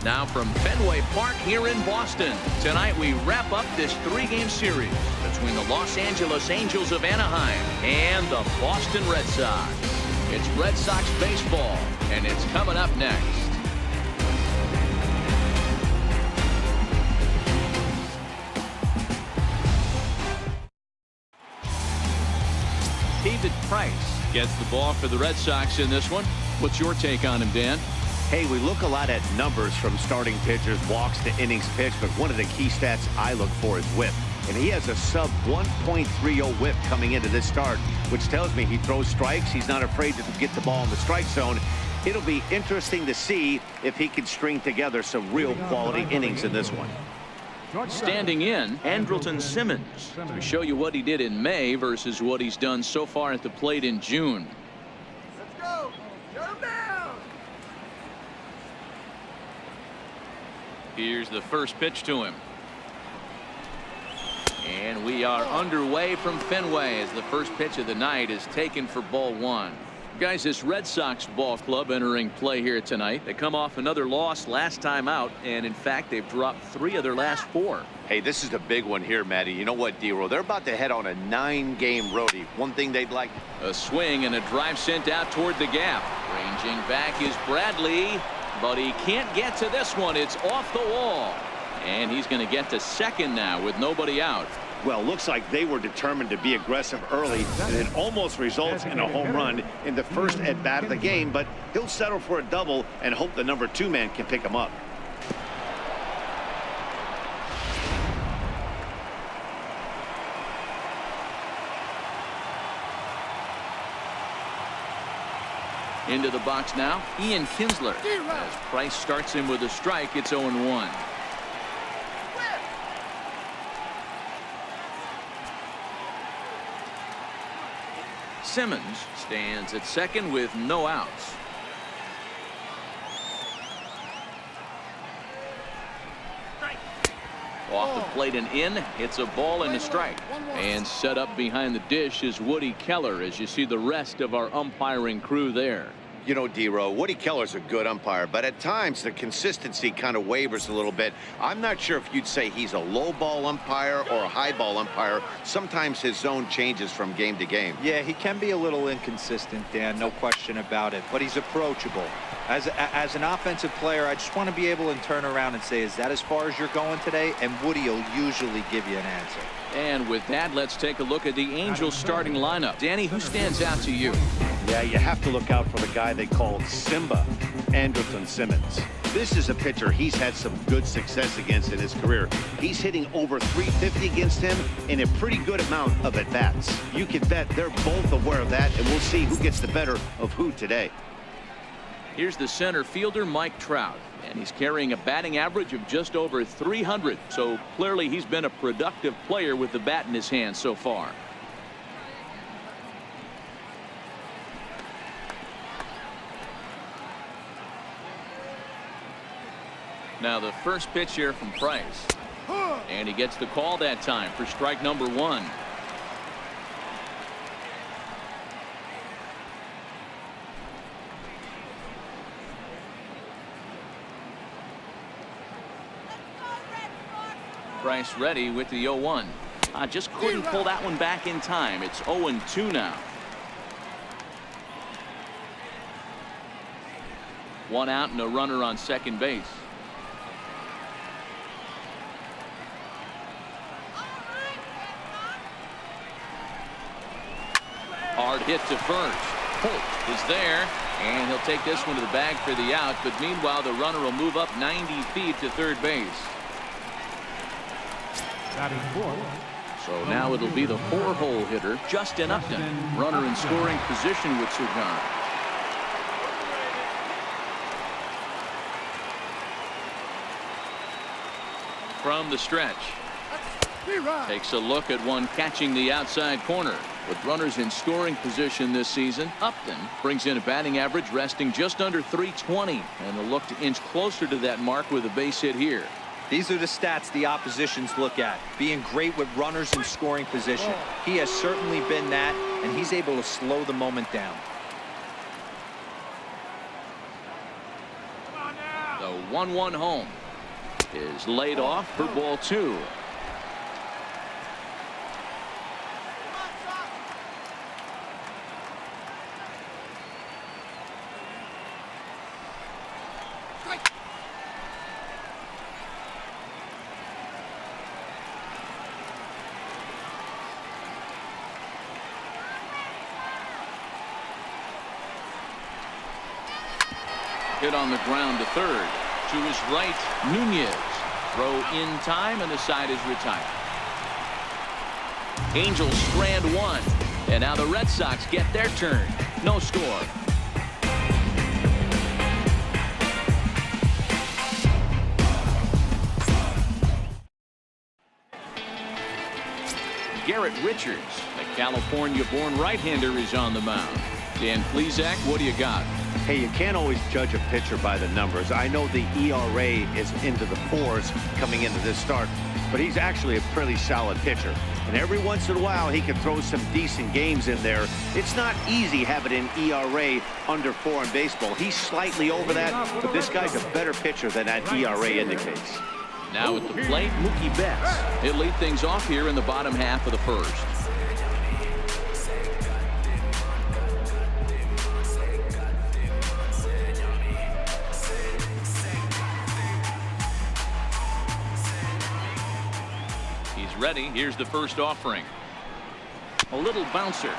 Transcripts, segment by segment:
Now from Fenway Park here in Boston. Tonight we wrap up this 3-game series between the Los Angeles Angels of Anaheim and the Boston Red Sox. It's Red Sox baseball, and it's coming up next. David Price gets the ball for the Red Sox in this one. What's your take on him, Dan? Hey, we look a lot at numbers from starting pitchers, walks to innings pitched, but one of the key stats I look for is whip. And he has a sub 1.30 whip coming into this start, which tells me he throws strikes. He's not afraid to get the ball in the strike zone. It'll be interesting to see if he can string together some real quality innings in this one. Standing in, Andrelton Simmons. We show you what he did in May versus what he's done so far at the plate in June. Let's go. Shut him down. Here's the first pitch to him. And we are underway from Fenway as the first pitch of the night is taken for ball 1. Guys, this Red Sox ball club entering play here tonight. They come off another loss last time out, and in fact they've dropped 3 of their last 4. Hey, this is the big one here, Matty. You know what, D-Roll? They're about to head on a 9-game roadie. One thing they'd like. A swing and a drive sent out toward the gap. Ranging back is Bradley, but he can't get to this one. It's off the wall. And he's going to get to second now with nobody out. Well, looks like they were determined to be aggressive early, and it almost results in a home run in the first at-bat of the game, but he'll settle for a double and hope the number 2 man can pick him up. Into the box now, Ian Kinsler. As Price starts him with a strike, it's 0-1. Simmons stands at second with no outs. Off the plate and in. It's a ball and a strike. And set up behind the dish is Woody Keller as you see the rest of our umpiring crew there. You know, D-Row, Woody Keller's a good umpire, but at times the consistency kind of wavers a little bit. I'm not sure if you'd say he's a low ball umpire or a high ball umpire. Sometimes his zone changes from game to game. Yeah, he can be a little inconsistent, Dan, no question about it, but he's approachable. As an offensive player, I just want to be able to turn around and say, is that as far as you're going today? And Woody will usually give you an answer. And with that, let's take a look at the Angels starting lineup. Danny, who stands out to you? Yeah, you have to look out for the guy they call Simba, Andrelton Simmons. This is a pitcher he's had some good success against in his career. He's hitting over 350 against him in a pretty good amount of at-bats. You can bet they're both aware of that, and we'll see who gets the better of who today. Here's the center fielder, Mike Trout, and he's carrying a batting average of just over 300. So clearly he's been a productive player with the bat in his hand so far. Now the first pitch here from Price, and he gets the call that time for strike number 1. Price ready with the 0-1. Just couldn't pull that one back in time. It's 0-2 now. 1 out and a runner on second base. Hard hit to first. Holt is there, and he'll take this one to the bag for the out. But meanwhile, the runner will move up 90 feet to third base. So now it'll be the 4-hole hitter, Justin Upton, runner in scoring position with Sugan. From the stretch, takes a look at one catching the outside corner. With runners in scoring position this season, Upton brings in a batting average resting just under 320, and will look to inch closer to that mark with a base hit here. These are the stats the oppositions look at. Being great with runners in scoring position. He has certainly been that, and he's able to slow the moment down. The The 1-1 home is laid off for ball 2. Hit on the ground to third. To his right, Nunez. Throw in time, and the side is retired. Angels strand 1. And now the Red Sox get their turn. No score. Garrett Richards, a California-born right-hander, is on the mound. Dan Plesac, what do you got? Hey, you can't always judge a pitcher by the numbers. I know the ERA is into the 4s coming into this start, but he's actually a pretty solid pitcher. And every once in a while, he can throw some decent games in there. It's not easy having an ERA under 4 in baseball. He's slightly over that, but this guy's a better pitcher than that ERA indicates. Now at the plate, Mookie Betts. He'll lead things off here in the bottom half of the first. Ready. Here's the first offering. A little bouncer,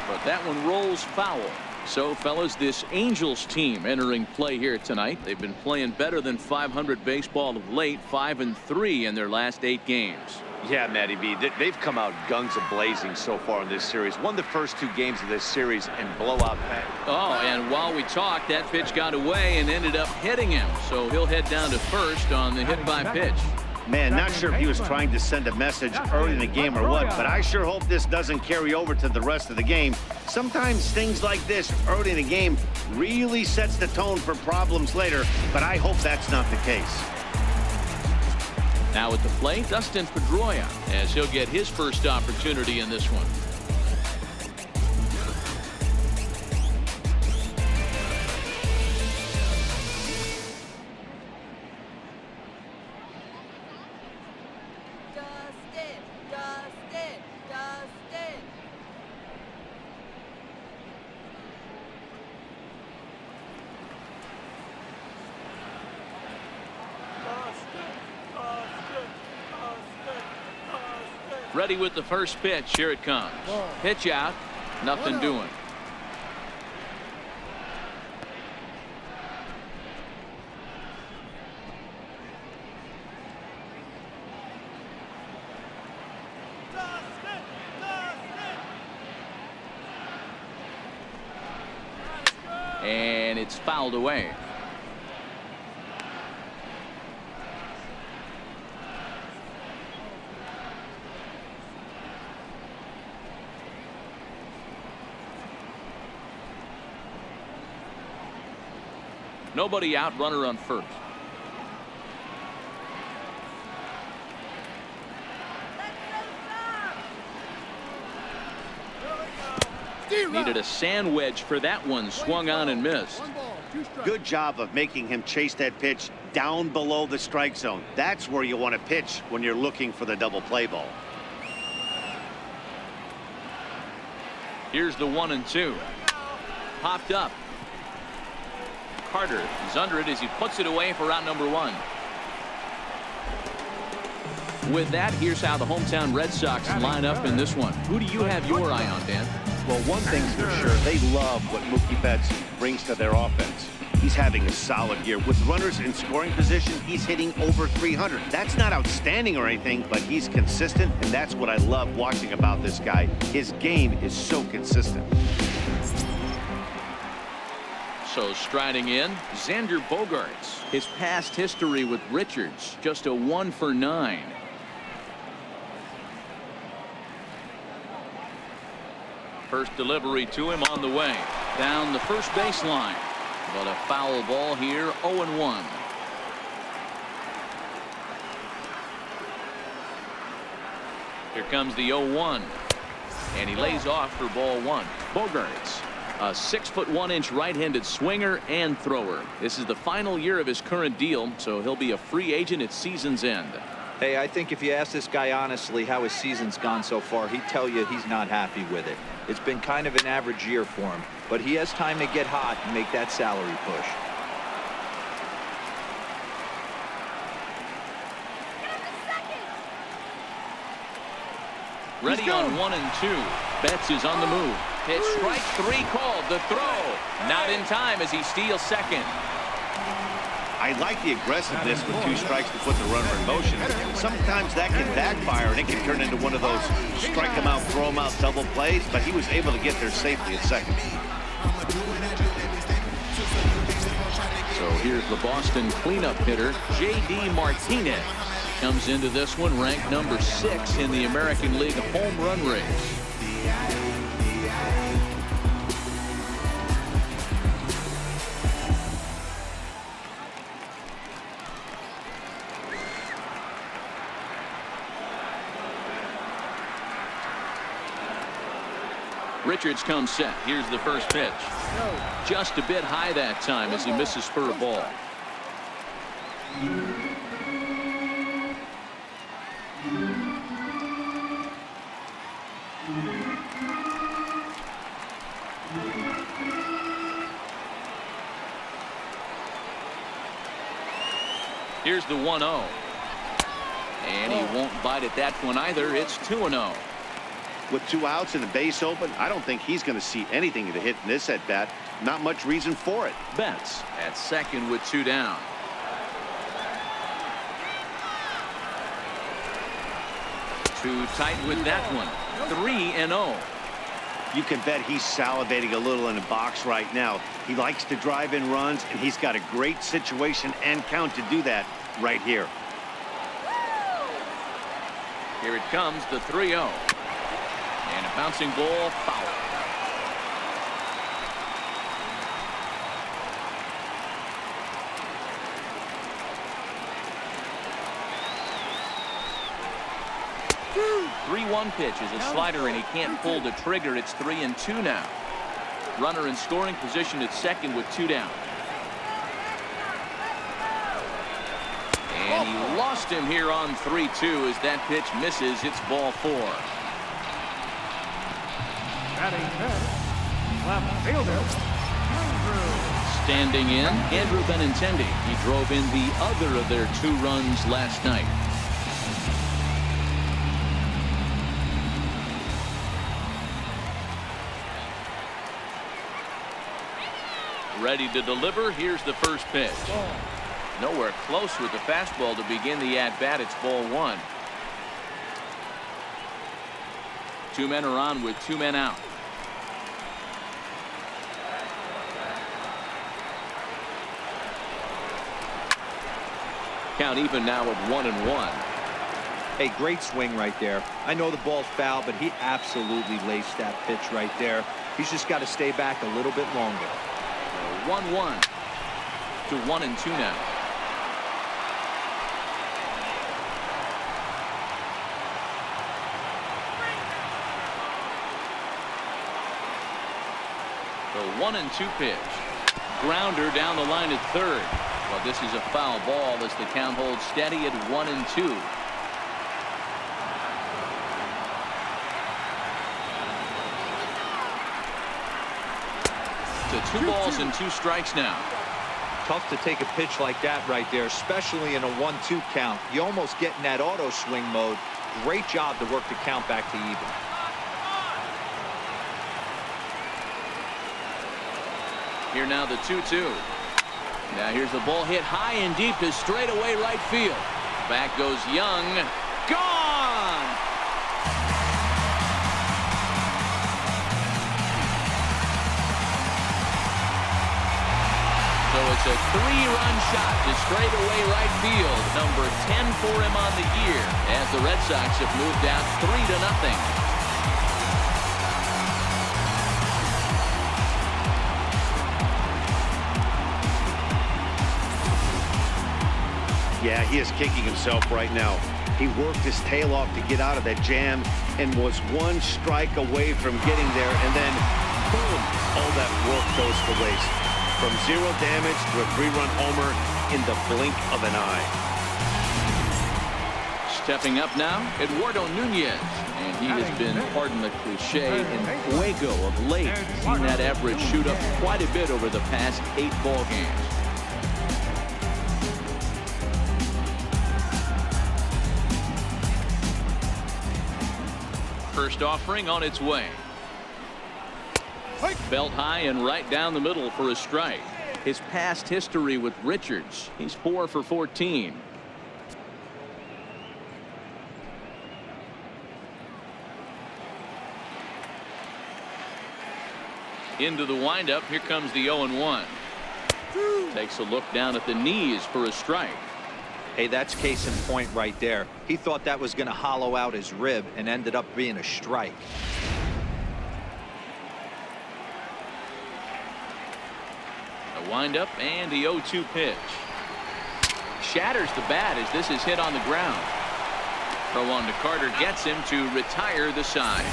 but that one rolls foul. So fellas, this Angels team entering play here tonight. They've been playing better than .500 baseball of late, 5-3 in their last 8 games. Yeah, Matty B, they've come out guns a-blazing so far in this series. Won the first 2 games of this series in blowout fashion. Oh, and while we talked, that pitch got away and ended up hitting him. So he'll head down to first on the hit by pitch. Man, not sure if he was trying to send a message early in the game or what, but I sure hope this doesn't carry over to the rest of the game. Sometimes things like this early in the game really sets the tone for problems later, but I hope that's not the case. Now at the plate, Dustin Pedroia, as he'll get his first opportunity in this one. Ready with the first pitch. Here it comes. Pitch out. Nothing doing. And it's fouled away. Nobody out, runner on first. Needed a sand wedge for that one. Swung on and missed. Good job of making him chase that pitch down below the strike zone. That's where you want to pitch when you're looking for the double play ball. Here's the 1-2. Popped up. Carter is under it as he puts it away for out number 1. With that, here's how the hometown Red Sox line up in this one. Who do you have your eye on, Dan? Well, one thing's for sure, they love what Mookie Betts brings to their offense. He's having a solid year. With runners in scoring position, he's hitting over 300. That's not outstanding or anything, but he's consistent, and that's what I love watching about this guy. His game is so consistent. So striding in, Xander Bogaerts. His past history with Richards, just a 1 for 9. First delivery to him on the way. Down the first baseline. But a foul ball here, 0-1. Here comes the 0-1. And he lays off for ball 1. Bogaerts A 6'1" right-handed swinger and thrower. This is the final year of his current deal, so he'll be a free agent at season's end. Hey, I think if you ask this guy honestly how his season's gone so far, he'd tell you he's not happy with it. It's been kind of an average year for him, but he has time to get hot and make that salary push. Ready on 1 and 2. Betts is on the move. Pitch strike 3 called. The throw. Not in time as he steals second. I like the aggressiveness with 2 strikes to put the runner in motion. Sometimes that can backfire and it can turn into one of those strike him out, throw him out double plays, but he was able to get there safely at second. So here's the Boston cleanup hitter, J.D. Martinez. Comes into this one ranked number 6 in the American League home run race. Richards comes set. Here's the first pitch. Just a bit high that time as he misses spur ball. Here's the 1-0. And he won't bite at that one either. It's 2-0. With 2 outs and the base open, I don't think he's going to see anything to hit in this at bat. Not much reason for it. Betts at second with 2 down. Too tight with that one. 3-0. You can bet he's salivating a little in the box right now. He likes to drive in runs, and he's got a great situation and count to do that right here. Here it comes, the 3-0. And a bouncing ball, foul. Three-1 pitch is a slider, and he can't pull the trigger. It's 3-2 now. Runner in scoring position at second with 2 down. And he lost him here on 3-2 as that pitch misses. It's ball 4. Left fielder. Standing in, Andrew Benintendi. He drove in the other of their 2 runs last night. Ready to deliver. Here's the first pitch. Nowhere close with the fastball to begin the at-bat. It's ball 1. 2 men are on with 2 men out. Count even now of 1-1. Hey, great swing right there. I know the ball's foul, but he absolutely laced that pitch right there. He's just got to stay back a little bit longer. 1-1 to 1-2 now. The 1-2 pitch. Grounder down the line at third. Well, this is a foul ball as the count holds steady at 1-2. To 2 balls and 2 strikes now. Tough to take a pitch like that right there, especially in a 1-2 count. You almost get in that auto swing mode. Great job to work the count back to even. Here now the 2-2. Now here's the ball hit high and deep to straightaway right field. Back goes Young. Gone! So it's a 3-run shot to straightaway right field. Number 10 for him on the year as the Red Sox have moved out 3-0. Yeah, he is kicking himself right now. He worked his tail off to get out of that jam and was 1 strike away from getting there, and then Boom! All that work goes to waste. From 0 damage to a 3-run homer in the blink of an eye. Stepping up now, Eduardo Nunez. And he has been, pardon the cliche, in fuego of late. Seen that average shoot up quite a bit over the past 8 ball games. First offering on its way. Belt high and right down the middle for a strike. His past history with Richards, he's 4 for 14. Into the windup. Here comes the 0-1. Takes a look down at the knees for a strike. Hey, that's case in point right there. He thought that was going to hollow out his rib and ended up being a strike. A windup and the 0-2 pitch. Shatters the bat as this is hit on the ground. Throw on to Carter gets him to retire the side.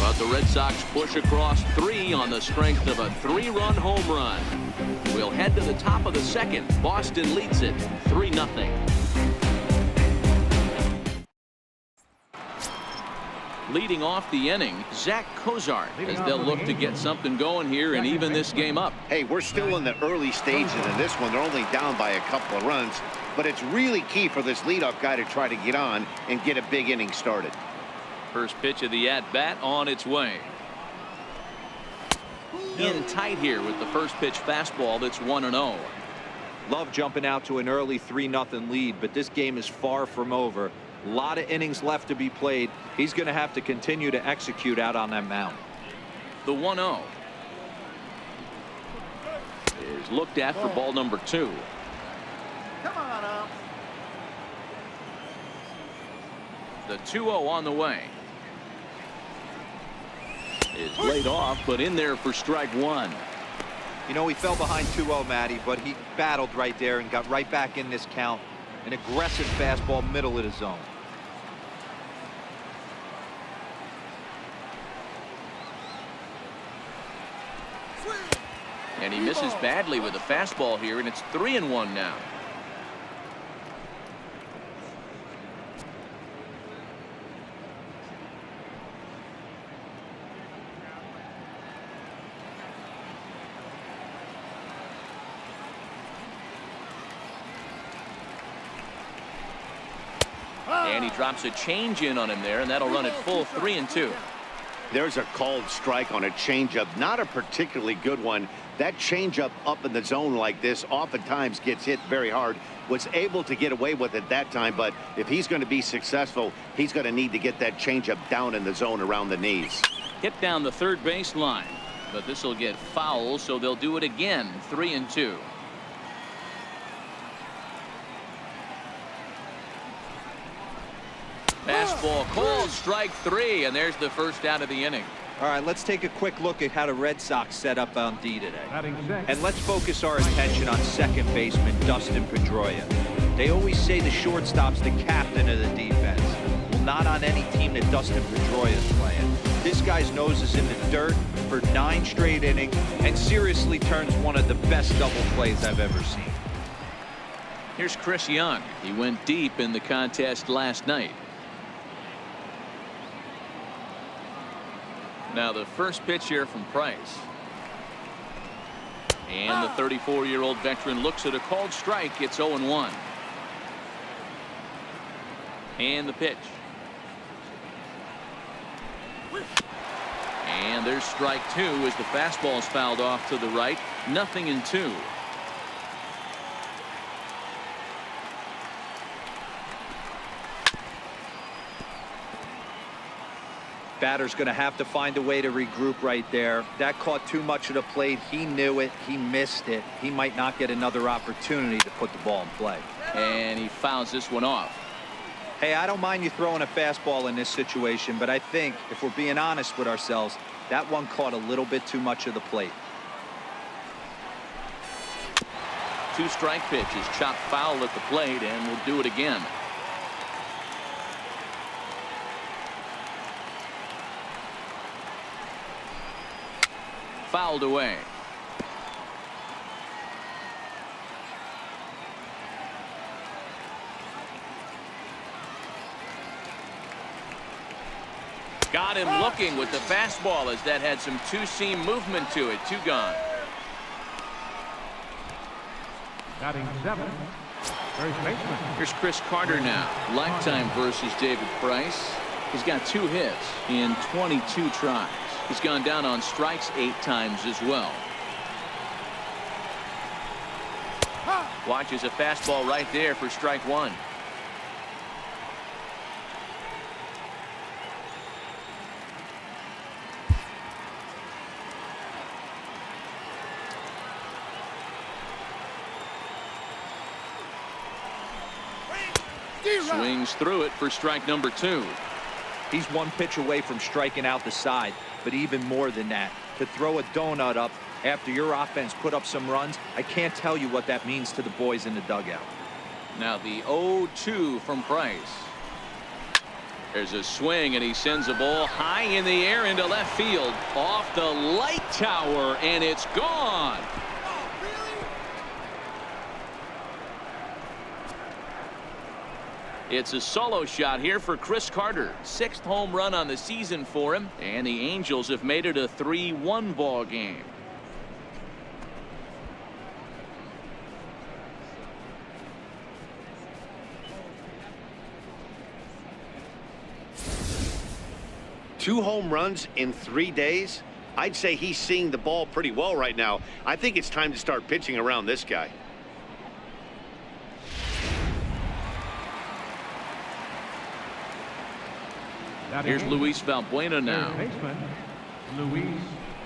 But the Red Sox push across 3 on the strength of a 3-run home run. We'll head to the top of the second. Boston leads it 3-0. Leading off the inning, Zach Cozart, as they'll look to get something going here and even this game up. Hey, we're still in the early stages of this one. They're only down by a couple of runs, but it's really key for this leadoff guy to try to get on and get a big inning started. First pitch of the at-bat on its way. In tight here with the first pitch fastball that's 1-0. Love jumping out to an early 3-0 lead, but this game is far from over. A lot of innings left to be played. He's going to have to continue to execute out on that mound. The 1-0 is looked at for ball number 2. Come on up. The 2-0 on the way. Is laid off, but in there for strike 1. You know, he fell behind 2-0, Matty, but he battled right there and got right back in this count. An aggressive fastball middle of the zone. And he misses badly with a fastball here, and it's 3-1 now. And he drops a change in on him there, and that'll run it full 3-2. There's a called strike on a changeup, not a particularly good one. That changeup up in the zone like this oftentimes gets hit very hard. Was able to get away with it that time, but if he's going to be successful, he's going to need to get that changeup down in the zone around the knees. Hit down the third base line, but this will get foul, so they'll do it again. 3-2. Fastball called, strike 3, and there's the first out of the inning. All right, let's take a quick look at how the Red Sox set up on D today. And let's focus our attention on second baseman Dustin Pedroia. They always say the shortstop's the captain of the defense. Well, not on any team that Dustin Pedroia is playing. This guy's nose is in the dirt for 9 straight innings and seriously turns one of the best double plays I've ever seen. Here's Chris Young. He went deep in the contest last night. Now the first pitch here from Price. And the 34-year-old veteran looks at a called strike. It's 0-1. And the pitch. And there's strike 2 as the fastball is fouled off to the right. 0-2. Batter's going to have to find a way to regroup right there. That caught too much of the plate. He knew it. He missed it. He might not get another opportunity to put the ball in play. And he fouls this one off. Hey, I don't mind you throwing a fastball in this situation, but I think if we're being honest with ourselves, that one caught a little bit too much of the plate. 2-strike pitch is chopped foul at the plate, and we'll do it again. fouled away. Got him looking with the fastball as that had some two-seam movement to it. 2 gone. Batting 7, first baseman. Here's Chris Carter now. Lifetime versus David Price. He's got 2 hits in 22 tries. He's gone down on strikes 8 times as well. Watches a fastball right there for strike 1. Swings through it for strike number 2. He's 1 pitch away from striking out the side, but even more than that, to throw a donut up after your offense put up some runs, I can't tell you what that means to the boys in the dugout. Now the 0-2 from Price. There's a swing, and he sends a ball high in the air into left field, off the light tower, and it's gone. It's a solo shot here for Chris Carter. 6th home run on the season for him, and the Angels have made it a 3-1 ball game. Two home runs in 3 days. I'd say he's seeing the ball pretty well right now. I think it's time to start pitching around this guy. Here's Luis Valbuena now. Third baseman, Luis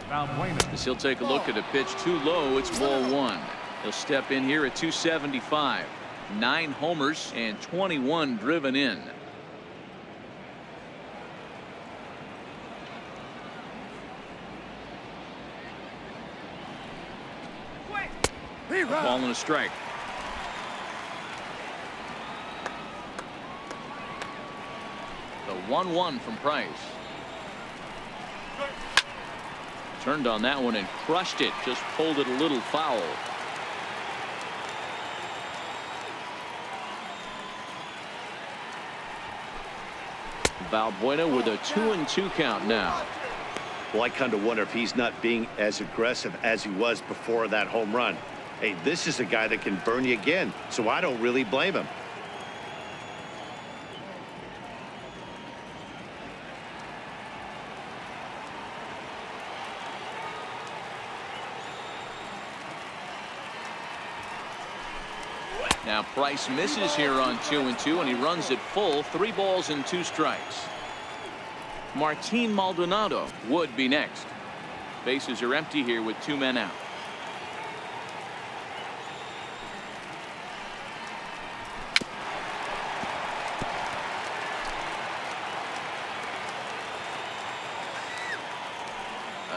Valbuena. As he'll take a look at a pitch too low. It's ball 1. He'll step in here at 275. 9 homers and 21 driven in. A ball and a strike. The 1-1 from Price. Turned on that one and crushed it. Just pulled it a little foul. Valbuena with a 2-2 count now. Well, I kind of wonder if he's not being as aggressive as he was before that home run. Hey, this is a guy that can burn you again, so I don't really blame him. Now Price misses here on 2-2, and he runs it full. 3 balls and 2 strikes. Martin Maldonado would be next. Bases are empty here with 2 men out.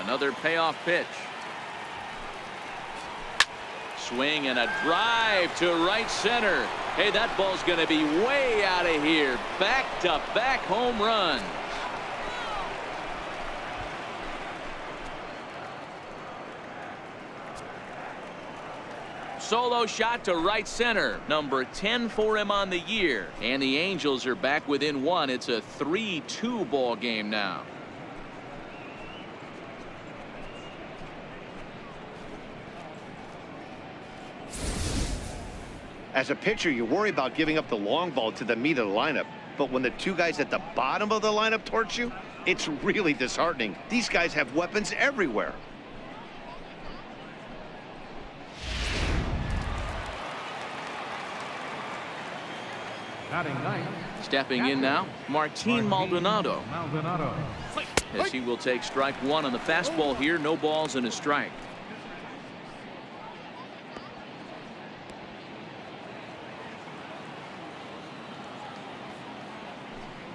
Another payoff pitch. Swing and a drive to right center. Hey, that ball's going to be way out of here. Back-to-back home runs. Solo shot to right center. Number 10 for him on the year. And the Angels are back within 1. It's a 3-2 ball game now. As a pitcher, you worry about giving up the long ball to the meat of the lineup. But when the 2 guys at the bottom of the lineup torch you, it's really disheartening. These guys have weapons everywhere. Batting 9. Stepping in now, Martin Maldonado. Maldonado. As he will take strike 1 on the fastball here. No balls and a strike.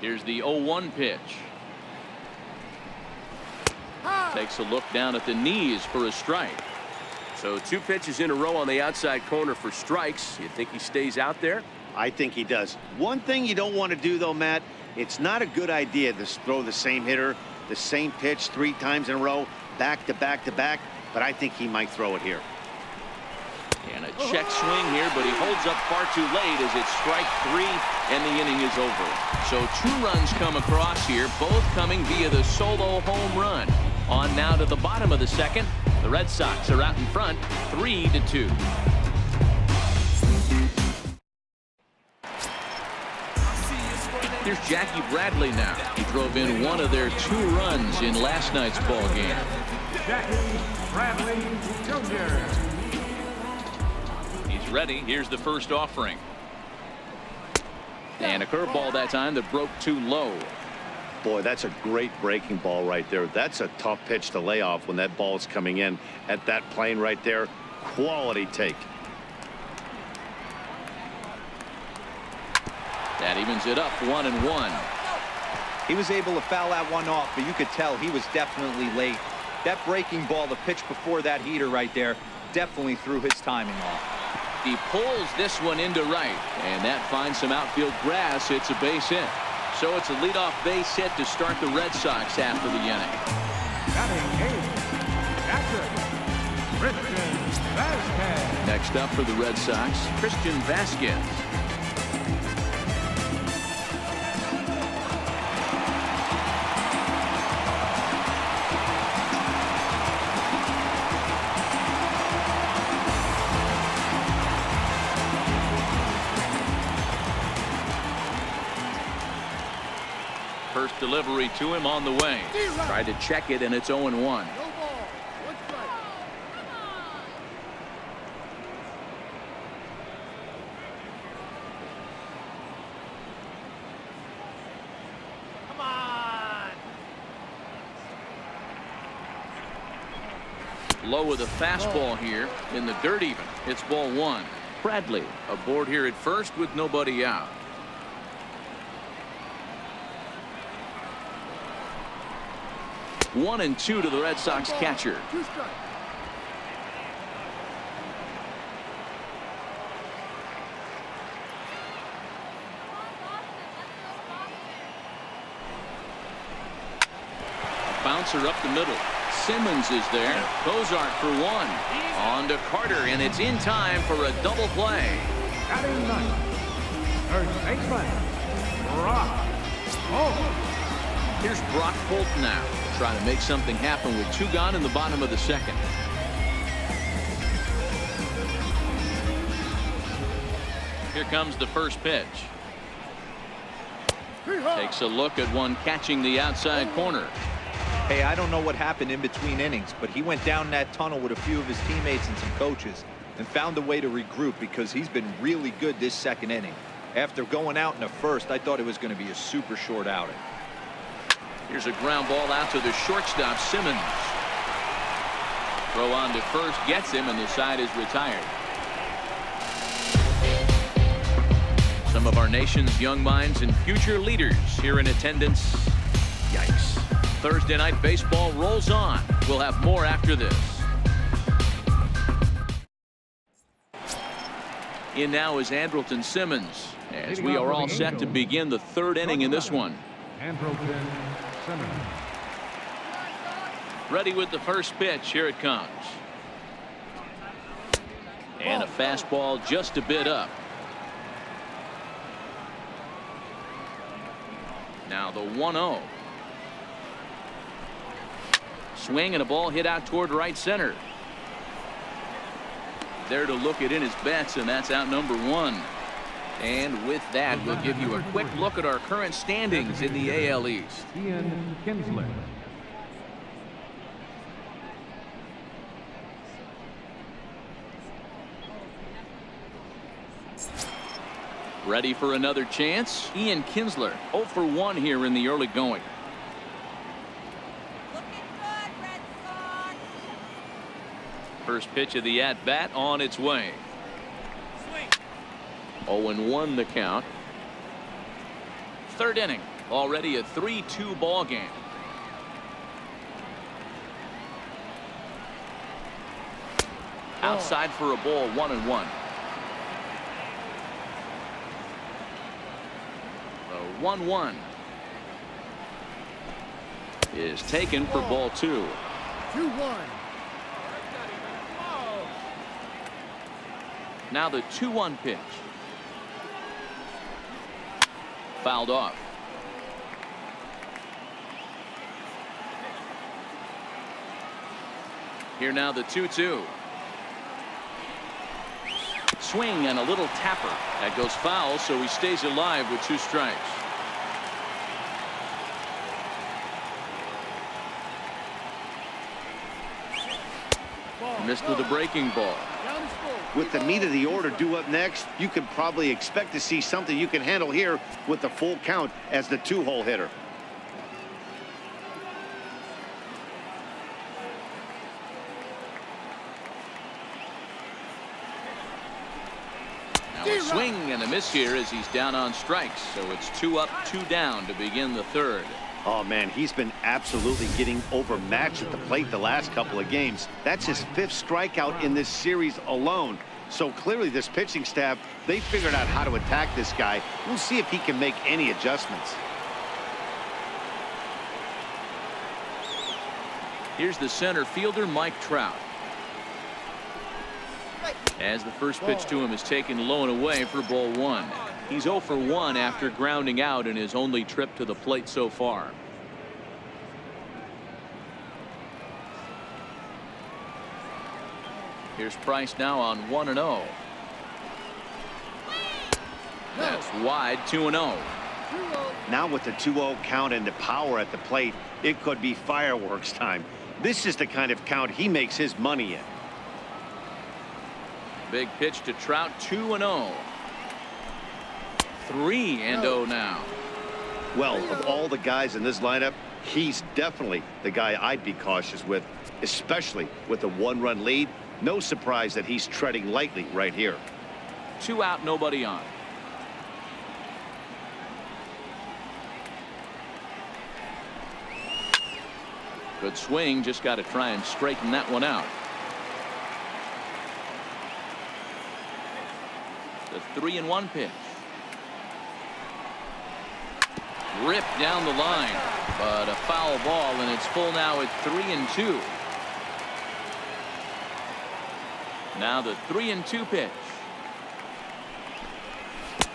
Here's the 0-1 pitch. Takes a look down at the knees for a strike. So 2 pitches in a row on the outside corner for strikes. You think he stays out there? I think he does. One thing you don't want to do, though, Matt, it's not a good idea to throw the same hitter, the same pitch 3 times in a row. back to back to back, but I think he might throw it here. And a check swing here, but he holds up far too late as it's strike 3 and the inning is over. So 2 runs come across here, both coming via the solo home run. On now to the bottom of the second. The Red Sox are out in front 3-2. Here's Jackie Bradley now. He drove in one of their 2 runs in last night's ball game. Jackie Bradley Jr. He's ready. Here's the first offering. And a curveball that time that broke too low. Boy, that's a great breaking ball right there. That's a tough pitch to lay off when that ball is coming in at that plane right there. Quality take. That evens it up 1-1. He was able to foul that one off, but you could tell he was definitely late. That breaking ball, the pitch before that heater right there, definitely threw his timing off. He pulls this one into right, and that finds some outfield grass. It's a base hit. So it's a leadoff base hit to start the Red Sox after the inning. Batting 8th, catcher, Christian Vasquez. Next up for the Red Sox, Christian Vasquez. First delivery to him on the way. Tried to check it, and it's 0-1. Come on. Low with a fastball here in the dirt even. It's ball 1. Bradley aboard here at first with nobody out. One and 2 to the Red Sox catcher. Bouncer up the middle. Simmons is there. Cozart for 1. On to Carter, and it's in time for a double play. Batting 9th, first baseman, Trout. Here's Brock Holt now, trying to make something happen with 2 gone in the bottom of the second. Here comes the first pitch. Takes a look at one catching the outside corner. Hey, I don't know what happened in between innings, but he went down that tunnel with a few of his teammates and some coaches and found a way to regroup because he's been really good this second inning. After going out in the first, I thought it was going to be a super short outing. Here's a ground ball out to the shortstop, Simmons. Throw on to first gets him, and the side is retired. Some of our nation's young minds and future leaders here in attendance. Yikes. Thursday night baseball rolls on. We'll have more after this. In now is Andrelton Simmons, as we are all set to begin the 3rd inning in this one. Andrelton Simmons. Ready with the first pitch. Here it comes. And a fastball just a bit up. Now the 1-0. Swing and a ball hit out toward right center. There to look it in his bets, and that's out number 1. And with that, we'll give you a quick look at our current standings in the AL East. Ian Kinsler. Ready for another chance? Ian Kinsler 0 for 1 here in the early going. First pitch of the at-bat on its way. 0-1 the count. 3rd inning. Already a 3-2 ball game. Outside for a ball, 1-1. The 1-1 is taken for ball 2. 2-1. Now the 2-1 pitch. Fouled off. Here now the 2-2. Swing and a little tapper. That goes foul, so he stays alive with 2 strikes. Missed with a breaking ball. With the meat of the order due up next, you could probably expect to see something you can handle here with the full count as the 2-hole hitter. Now a swing and a miss here as he's down on strikes. So it's 2 up, 2 down to begin the 3rd. Oh, man, he's been absolutely getting overmatched at the plate the last couple of games. That's his 5th strikeout in this series alone. So clearly this pitching staff, they figured out how to attack this guy. We'll see if he can make any adjustments. Here's the center fielder, Mike Trout. As the first pitch to him is taken low and away for ball 1. He's 0 for 1 after grounding out in his only trip to the plate so far. Here's Price now on 1-0. That's wide, 2-0. Now with the 2-0 count and the power at the plate, it could be fireworks time. This is the kind of count he makes his money in. Big pitch to Trout, 2-0. 3-0 now. Well, of all the guys in this lineup, he's definitely the guy I'd be cautious with, especially with a 1-run lead. No surprise that he's treading lightly right here. 2 out, nobody on. Good swing, just got to try and straighten that one out. The 3-1 pitch. Ripped down the line, but a foul ball, and it's full now at 3-2. Now the 3-2 pitch.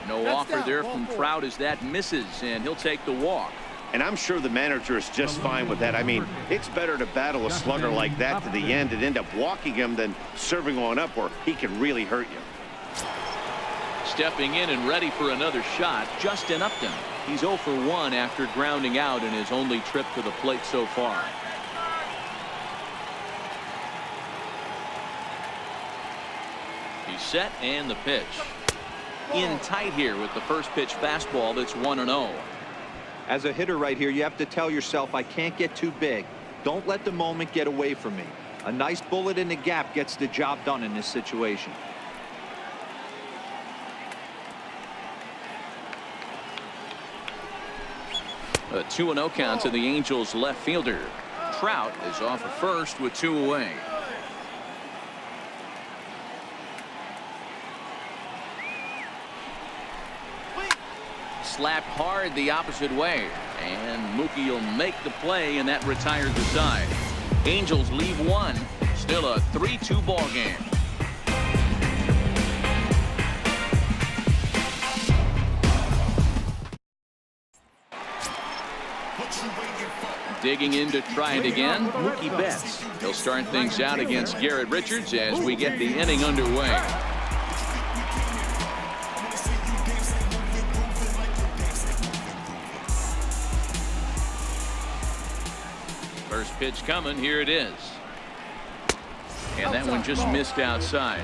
No offer there from Trout as that misses, and he'll take the walk. And I'm sure the manager is just fine with that. I mean, it's better to battle a slugger like that to the end and end up walking him than serving one up where he can really hurt you. Stepping in and ready for another shot, Dustin Upton. He's 0 for 1 after grounding out in his only trip to the plate so far. He's set, and the pitch. In tight here with the first pitch fastball that's 1-0. As a hitter right here, you have to tell yourself, I can't get too big. Don't let the moment get away from me. A nice bullet in the gap gets the job done in this situation. A 2-0 count to the Angels left fielder. Trout is off of first with 2 away. Slapped hard the opposite way, and Mookie will make the play, and that retires the side. Angels leave 1. Still a 3-2 ball game. Digging in to try it again, Mookie Betts. He'll start things out against Garrett Richards as we get the inning underway. First pitch coming, here it is. And that one just missed outside.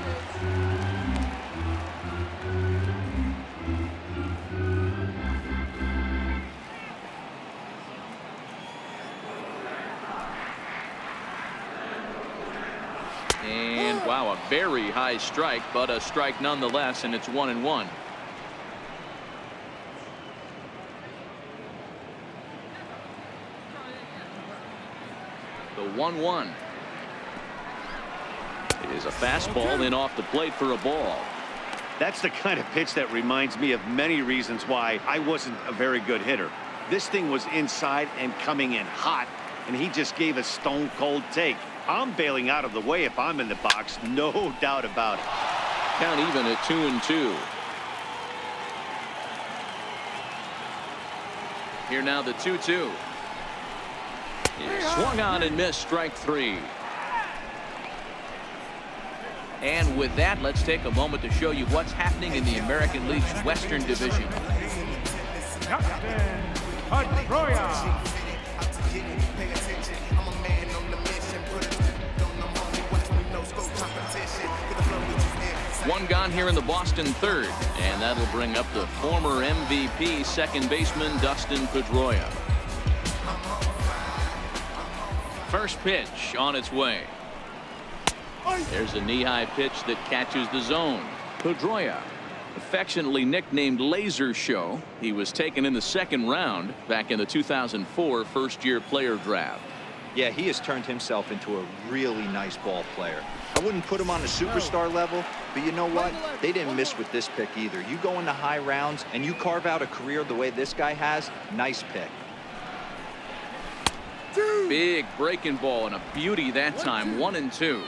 And wow, a very high strike, but a strike nonetheless, and it's 1-1. The 1-1 is a fastball in off the plate for a ball. That's the kind of pitch that reminds me of many reasons why I wasn't a very good hitter. This thing was inside and coming in hot, and he just gave a stone cold take. I'm bailing out of the way if I'm in the box, no doubt about it. Count even at 2-2. Here now the 2-2. Swung on and missed, strike 3. And with that, let's take a moment to show you what's happening in the American League's Western Division. Dustin Pedroia. One gone here in the Boston third, and that'll bring up the former MVP second baseman Dustin Pedroia. First pitch on its way. There's a knee-high pitch that catches the zone. Pedroia, affectionately nicknamed Laser Show, he was taken in the second round back in the 2004 first-year player draft. Yeah, he has turned himself into a really nice ball player. I wouldn't put him on a superstar level, but you know what? They didn't miss with this pick either. You go into high rounds and you carve out a career the way this guy has, nice pick. Big breaking ball and a beauty that time, 1-2.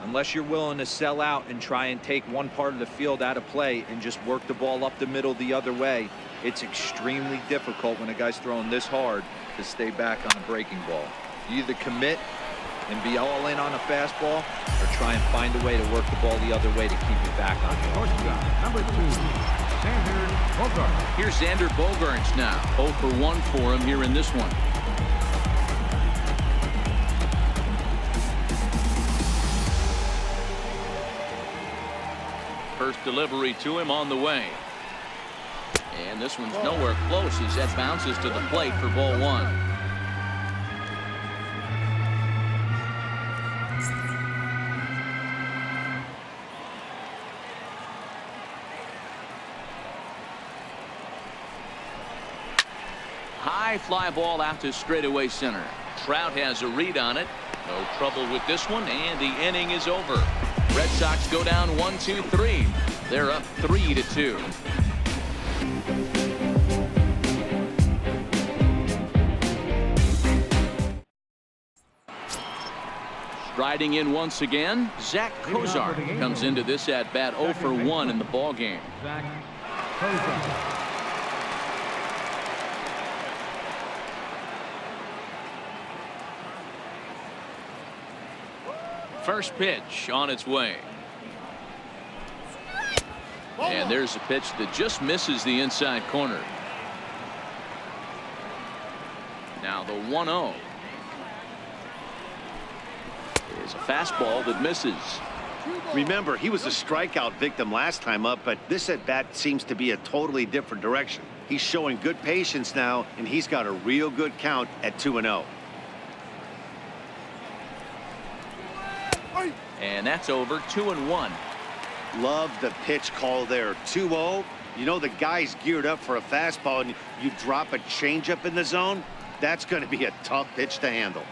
Unless you're willing to sell out and try and take one part of the field out of play and just work the ball up the middle the other way, it's extremely difficult when a guy's throwing this hard to stay back on a breaking ball. You either commit and be all in on a fastball or try and find a way to work the ball the other way to keep you back on it. Shortstop, number 2, Xander Bogaerts. Here's Xander Bogaerts now. 0 for 1 for him here in this one. First delivery to him on the way. And this one's nowhere close as that bounces to the plate for ball 1. High fly ball out to straightaway center. Trout has a read on it. No trouble with this one, and the inning is over. Red Sox go down 1-2-3. They're up 3-2. Striding in once again, Zach Kozar comes into this at bat 0 for 1 in the ball game. Zach Kozar. First pitch on its way. And there's a pitch that just misses the inside corner. Now the 1-0 is a fastball that misses. Remember, he was a strikeout victim last time up, but this at bat seems to be a totally different direction. He's showing good patience now, and he's got a real good count at 2-0. And that's over. 2-1. Love the pitch call there. 2-0. You know the guy's geared up for a fastball, and you drop a changeup in the zone. That's going to be a tough pitch to handle.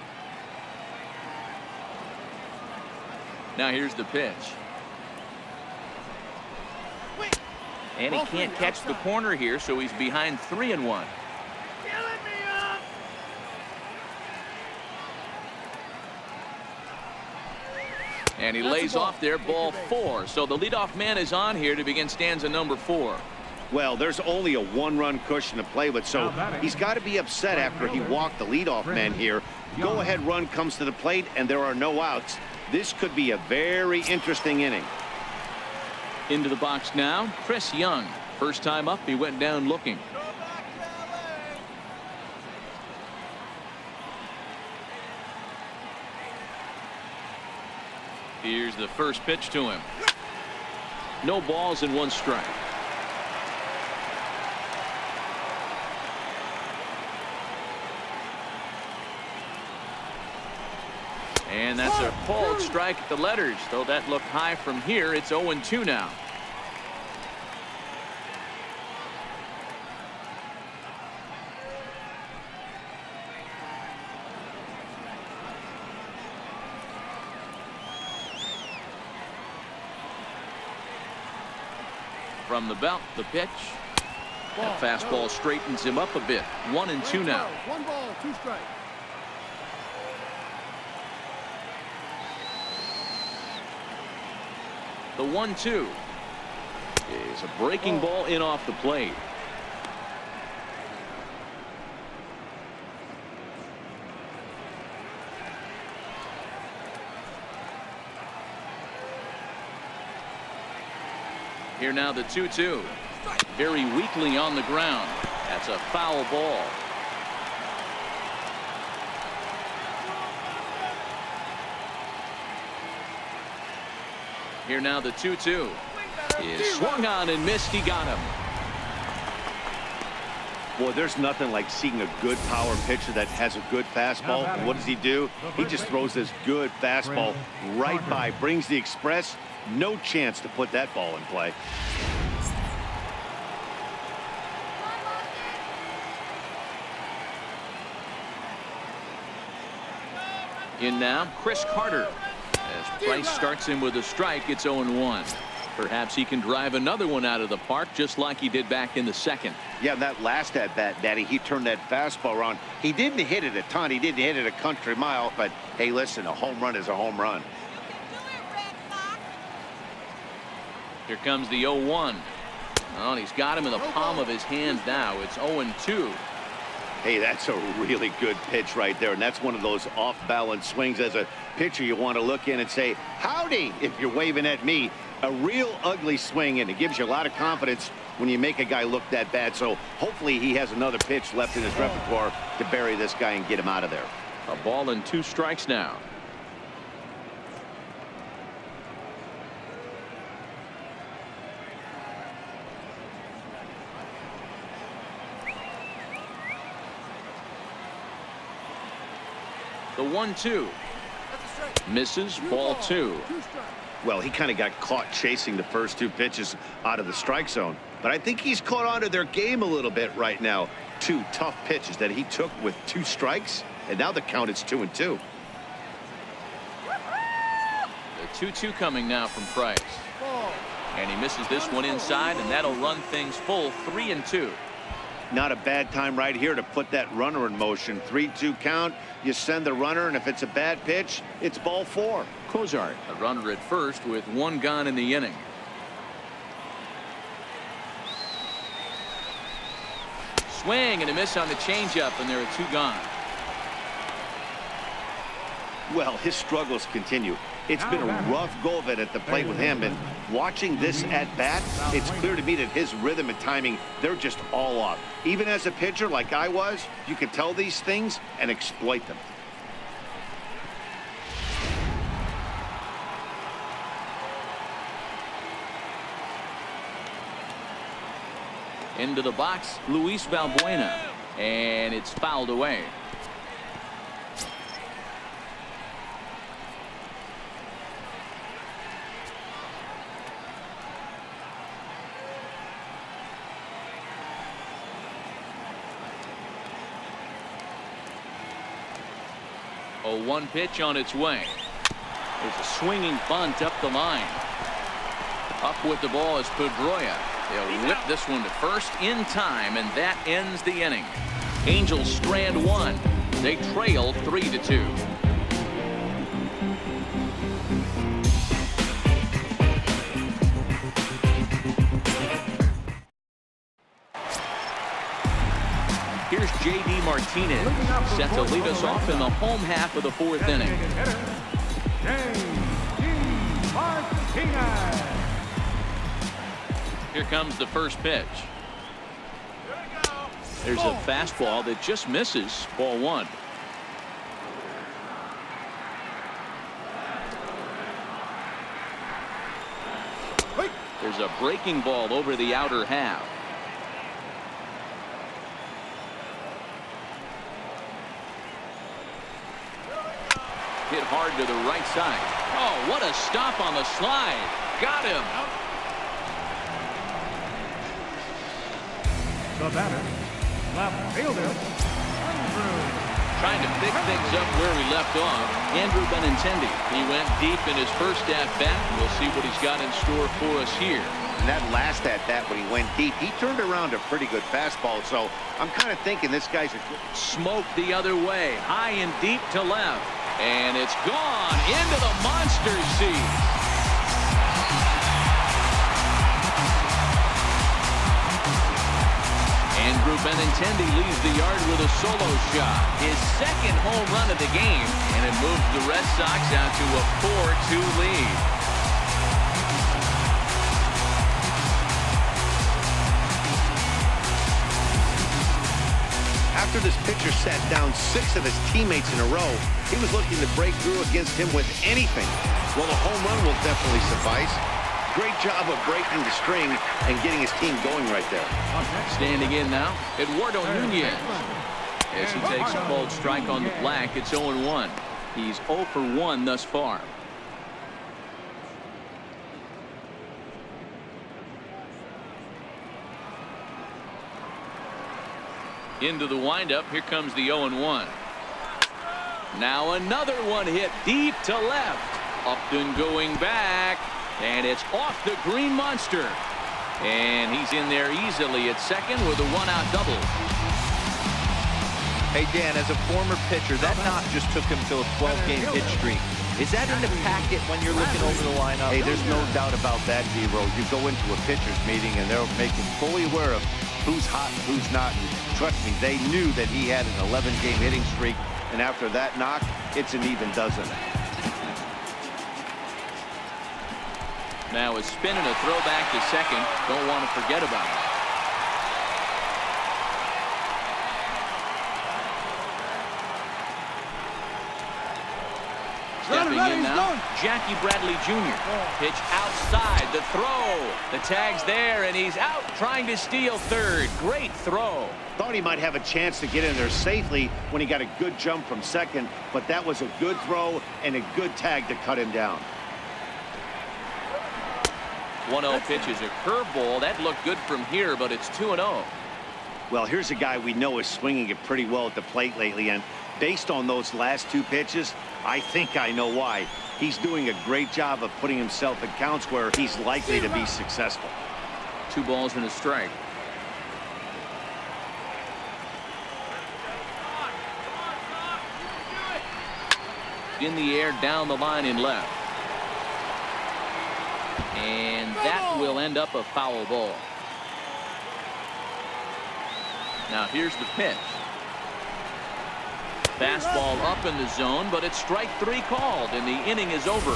Now here's the pitch. And he can't catch the corner here, so he's behind 3-1. And he lays off there, ball 4. So the leadoff man is on here to begin stanza number 4. Well, there's only a one-run cushion to play with, so he's got to be upset after he walked the leadoff man here. Go-ahead run comes to the plate, and there are no outs. This could be a very interesting inning. Into the box now, Chris Young. First time up, he went down looking. Here's the first pitch to him. No balls and 1 strike. And that's a called strike at the letters. Though that looked high from here, it's 0-2 now. From the belt, the pitch. That fastball straightens him up a bit. 1-2 now. 1 ball, 2 strikes. The 1-2 is a breaking ball in off the plate. Here now the 2-2. Very weakly on the ground. That's a foul ball. Here now the 2-2 is swung on and missed. He got him. Boy, there's nothing like seeing a good power pitcher that has a good fastball. And what does he do? He just throws this good fastball right by, brings the express. No chance to put that ball in play. In now, Chris Carter. As Price starts him with a strike, it's 0-1. Perhaps he can drive another one out of the park just like he did back in the second. Yeah, that last at bat, Daddy, he turned that fastball around. He didn't hit it a ton. He didn't hit it a country mile. But, hey, listen, a home run is a home run. Here comes the 0-1. Oh, and he's got him in the palm of his hand now. It's 0-2. Hey, that's a really good pitch right there, and that's one of those off-balance swings. As a pitcher, you want to look in and say, howdy, if you're waving at me. A real ugly swing, and it gives you a lot of confidence when you make a guy look that bad. So hopefully he has another pitch left in his repertoire to bury this guy and get him out of there. A ball and 2 strikes now. The 1-2 misses. Ball 2. Well, he kind of got caught chasing the first 2 pitches out of the strike zone. But I think he's caught on to their game a little bit right now. 2 tough pitches that he took with 2 strikes. And now the count is 2-2. The 2-2 coming now from Price. And he misses this one inside, and that'll run things full 3-2. Not a bad time right here to put that runner in motion. 3-2 count. You send the runner, and if it's a bad pitch, it's ball 4. Cozart, a runner at first with 1 gone in the inning. Swing and a miss on the changeup, and there are 2 gone. Well, his struggles continue. It's been a rough go of it at the plate with him, and watching this at bat, it's clear to me that his rhythm and timing, they're just all off. Even as a pitcher like I was, you can tell these things and exploit them. Into the box, Luis Valbuena, and it's fouled away. A 1 pitch on its way. There's a swinging bunt up the line. Up with the ball is Pedroia. They'll whip this one to first in time, and that ends the inning. Angels strand 1. They trail 3-2. Here's J.D. Martinez, set to lead us off in the home half of the 4th inning. J.D. Martinez. Here comes the first pitch. There's a fastball that just misses. Ball 1. There's a breaking ball over the outer half. Hit hard to the right side. Oh, what a stop on the slide. Got him. The batter, left fielder, Trying to pick things up where we left off, Andrew Benintendi. He went deep in his first at-bat. We'll see what he's got in store for us here. And that last at-bat when he went deep, he turned around a pretty good fastball. So I'm kind of thinking this guy's a smoke the other way, high and deep to left. And it's gone into the monster seat. Benintendi leaves the yard with a solo shot. His second home run of the game, and it moves the Red Sox out to a 4-2 lead. After this pitcher sat down 6 of his teammates in a row, he was looking to break through against him with anything. Well, a home run will definitely suffice. Great job of breaking the string and getting his team going right there. Standing in now, Eduardo Nunez. As he takes a bold strike on the black, it's 0-1. He's 0 for 1 thus far. Into the windup. Here comes the 0-1. Now another one hit deep to left. Upton going back. And it's off the green monster. And he's in there easily at second with a 1-out double. Hey, Dan, as a former pitcher, that knock just took him to a 12-game hit streak. Is that in the packet when you're looking over the lineup? Hey, there's no doubt about that, Dero. You go into a pitcher's meeting, and they'll make him fully aware of who's hot and who's not. And trust me, they knew that he had an 11-game hitting streak. And after that knock, it's an even dozen. Now a spin and a throw back to second. Don't want to forget about it. Stepping in now, Jackie Bradley Jr. Pitch outside, the throw. The tag's there, and he's out trying to steal third. Great throw. Thought he might have a chance to get in there safely when he got a good jump from second, but that was a good throw and a good tag to cut him down. 1-0 pitch is a curveball. That looked good from here, but it's 2-0. Well, here's a guy we know is swinging it pretty well at the plate lately, and based on those last 2 pitches, I think I know why. He's doing a great job of putting himself in counts where he's likely to be successful. 2 balls and a strike. In the air, down the line in left. And that will end up a foul ball. Now here's the pitch. Fastball up in the zone, but it's strike 3 called, and the inning is over.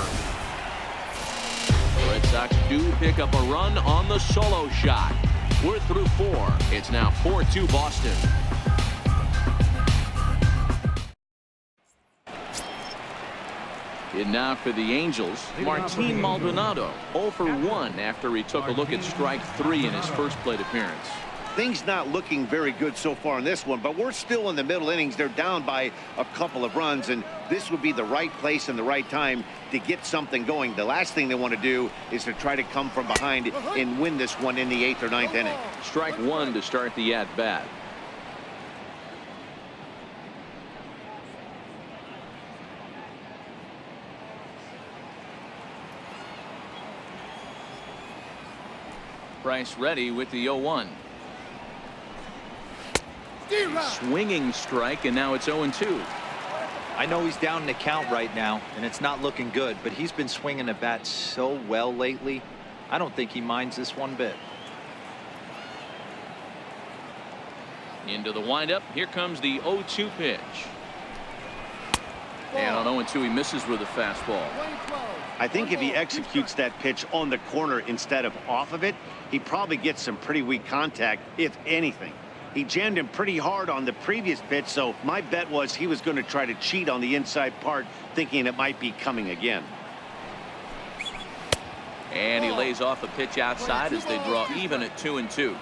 The Red Sox do pick up a run on the solo shot. We're through 4. It's now 4-2 Boston. And now for the Angels, Martin Maldonado, 0 for 1 after he took a look at strike 3 in his first plate appearance. Things not looking very good so far in this one, but we're still in the middle innings. They're down by a couple of runs, and this would be the right place and the right time to get something going. The last thing they want to do is to try to come from behind and win this one in the 8th or 9th inning. Strike 1 to start the at-bat. Price ready with the 0-1. Swinging strike, and now it's 0-2. I know he's down in the count right now, and it's not looking good, but he's been swinging the bat so well lately. I don't think he minds this one bit. Into the windup. Here comes the 0-2 pitch. And on 0-2, he misses with a fastball. I think if he executes that pitch on the corner instead of off of it, he probably gets some pretty weak contact, if anything. He jammed him pretty hard on the previous pitch, so my bet was he was going to try to cheat on the inside part, thinking it might be coming again. And he lays off a pitch outside as they draw even at 2-2.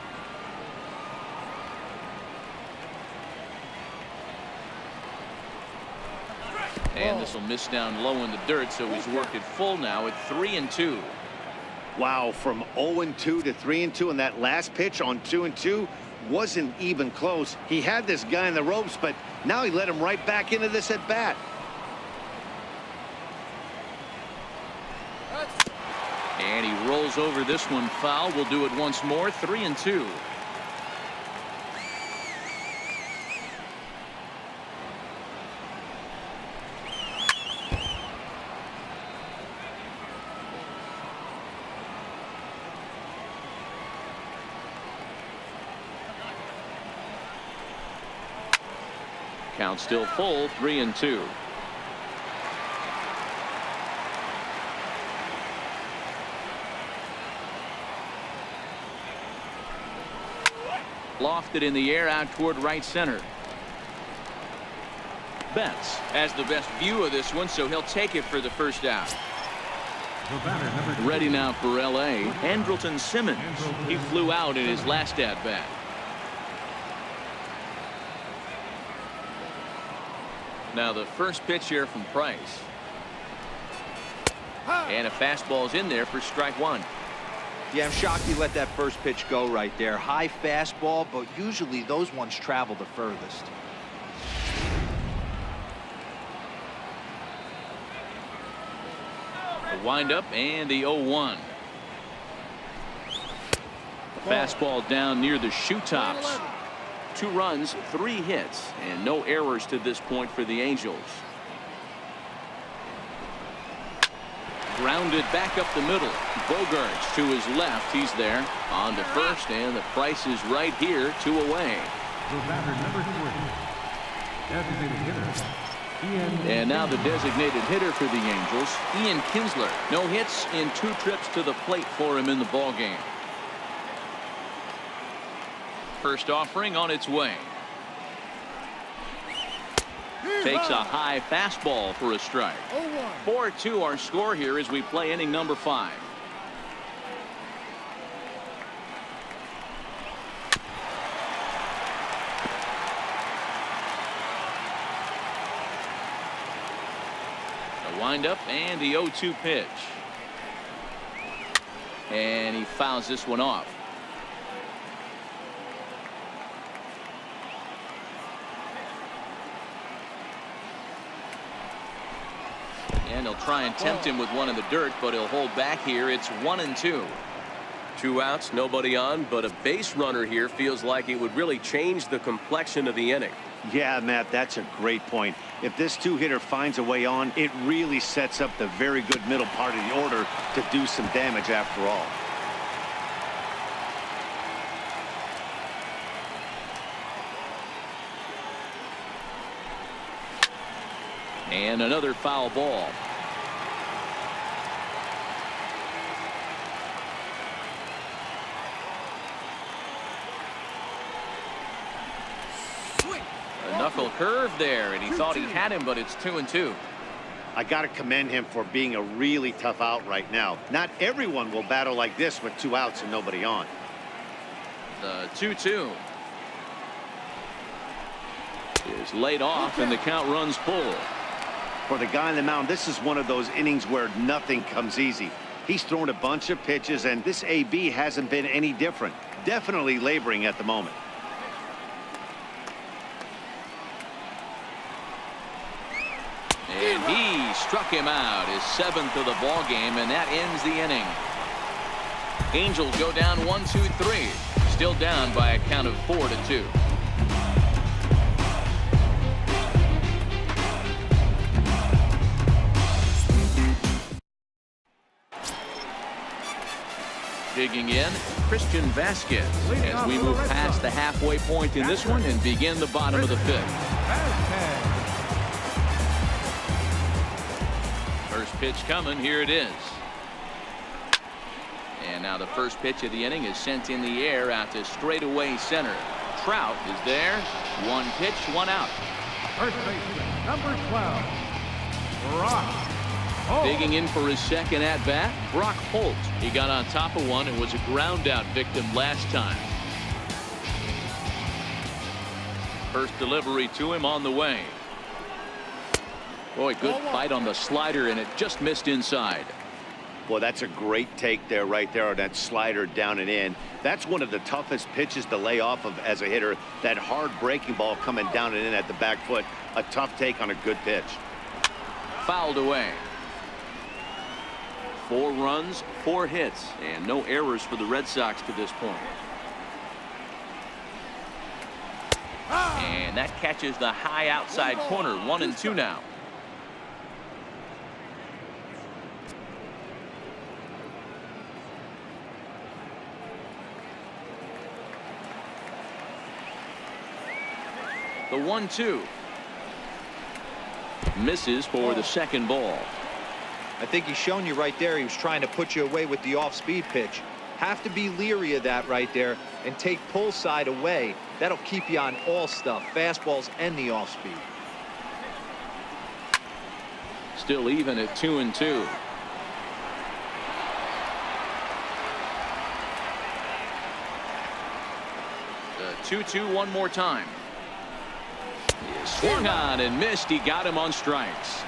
And this will miss down low in the dirt, so he's worked it full now at 3-2. Wow, from 0-2 to 3-2, and that last pitch on 2-2 wasn't even close. He had this guy in the ropes, but now he let him right back into this at bat. And he rolls over this one foul. We'll do it once more. 3-2. Count still full, 3-2. Lofted in the air out toward right center. Betts has the best view of this one, so he'll take it for the first out. Ready now for LA, Andrelton Simmons. He flew out in his last at bat. Now the first pitch here from Price. And a fastball's in there for strike one. Yeah, I'm shocked he let that first pitch go right there. High fastball, but usually those ones travel the furthest. The windup and the 0-1. Fastball down near the shoe tops. 2 runs, 3 hits, and no errors to this point for the Angels. Grounded back up the middle. Bogarts to his left. He's there on to first, and the Price is right here, 2 away. And now the designated hitter for the Angels, Ian Kinsler. No hits in 2 trips to the plate for him in the ballgame. First offering on its way. Takes a high fastball for a strike. 4-2 our score here as we play inning number 5. The windup and the 0-2 pitch. And he fouls this one off. And he'll try and tempt him with one in the dirt, but he'll hold back here. It's 1-2. 2 outs, nobody on, but a base runner here feels like it would really change the complexion of the inning. Yeah, Matt, that's a great point. If this 2-hitter finds a way on, it really sets up the very good middle part of the order to do some damage after all. And another foul ball. A knuckle curve there, and he thought he had him, but it's 2-2. I got to commend him for being a really tough out right now. Not everyone will battle like this with 2 outs and nobody on. The 2-2 is laid off, and the count runs full. For the guy on the mound, this is one of those innings where nothing comes easy. He's thrown a bunch of pitches, and this AB hasn't been any different. Definitely laboring at the moment. And he struck him out, his 7th of the ball game, and that ends the inning. Angels go down 1-2-3, still down by a count of 4-2. Digging in, Christian Vasquez, as we move past the halfway point in this one and begin the bottom of the 5th. First pitch coming, here it is. And now the first pitch of the inning is sent in the air out to straightaway center. Trout is there. 1 pitch, 1 out. First baseman, number 12, Brock. Digging in for his 2nd at bat, Brock Holt. He got on top of one and was a ground out victim last time. First delivery to him on the way. Boy, good bite on the slider, and it just missed inside. Boy, that's a great take there, right there on that slider down and in. That's one of the toughest pitches to lay off of as a hitter. That hard breaking ball coming down and in at the back foot. A tough take on a good pitch. Fouled away. 4 runs, 4 hits, and no errors for the Red Sox to this point. And that catches the high outside corner. 1-2 now. The 1-2. Misses for the second ball. I think he's shown you right there. He was trying to put you away with the off-speed pitch. Have to be leery of that right there and take pull side away. That'll keep you on all stuff, fastballs and the off-speed. Still even at 2-2. The 2-2 one more time. He swung on and missed. He got him on strikes.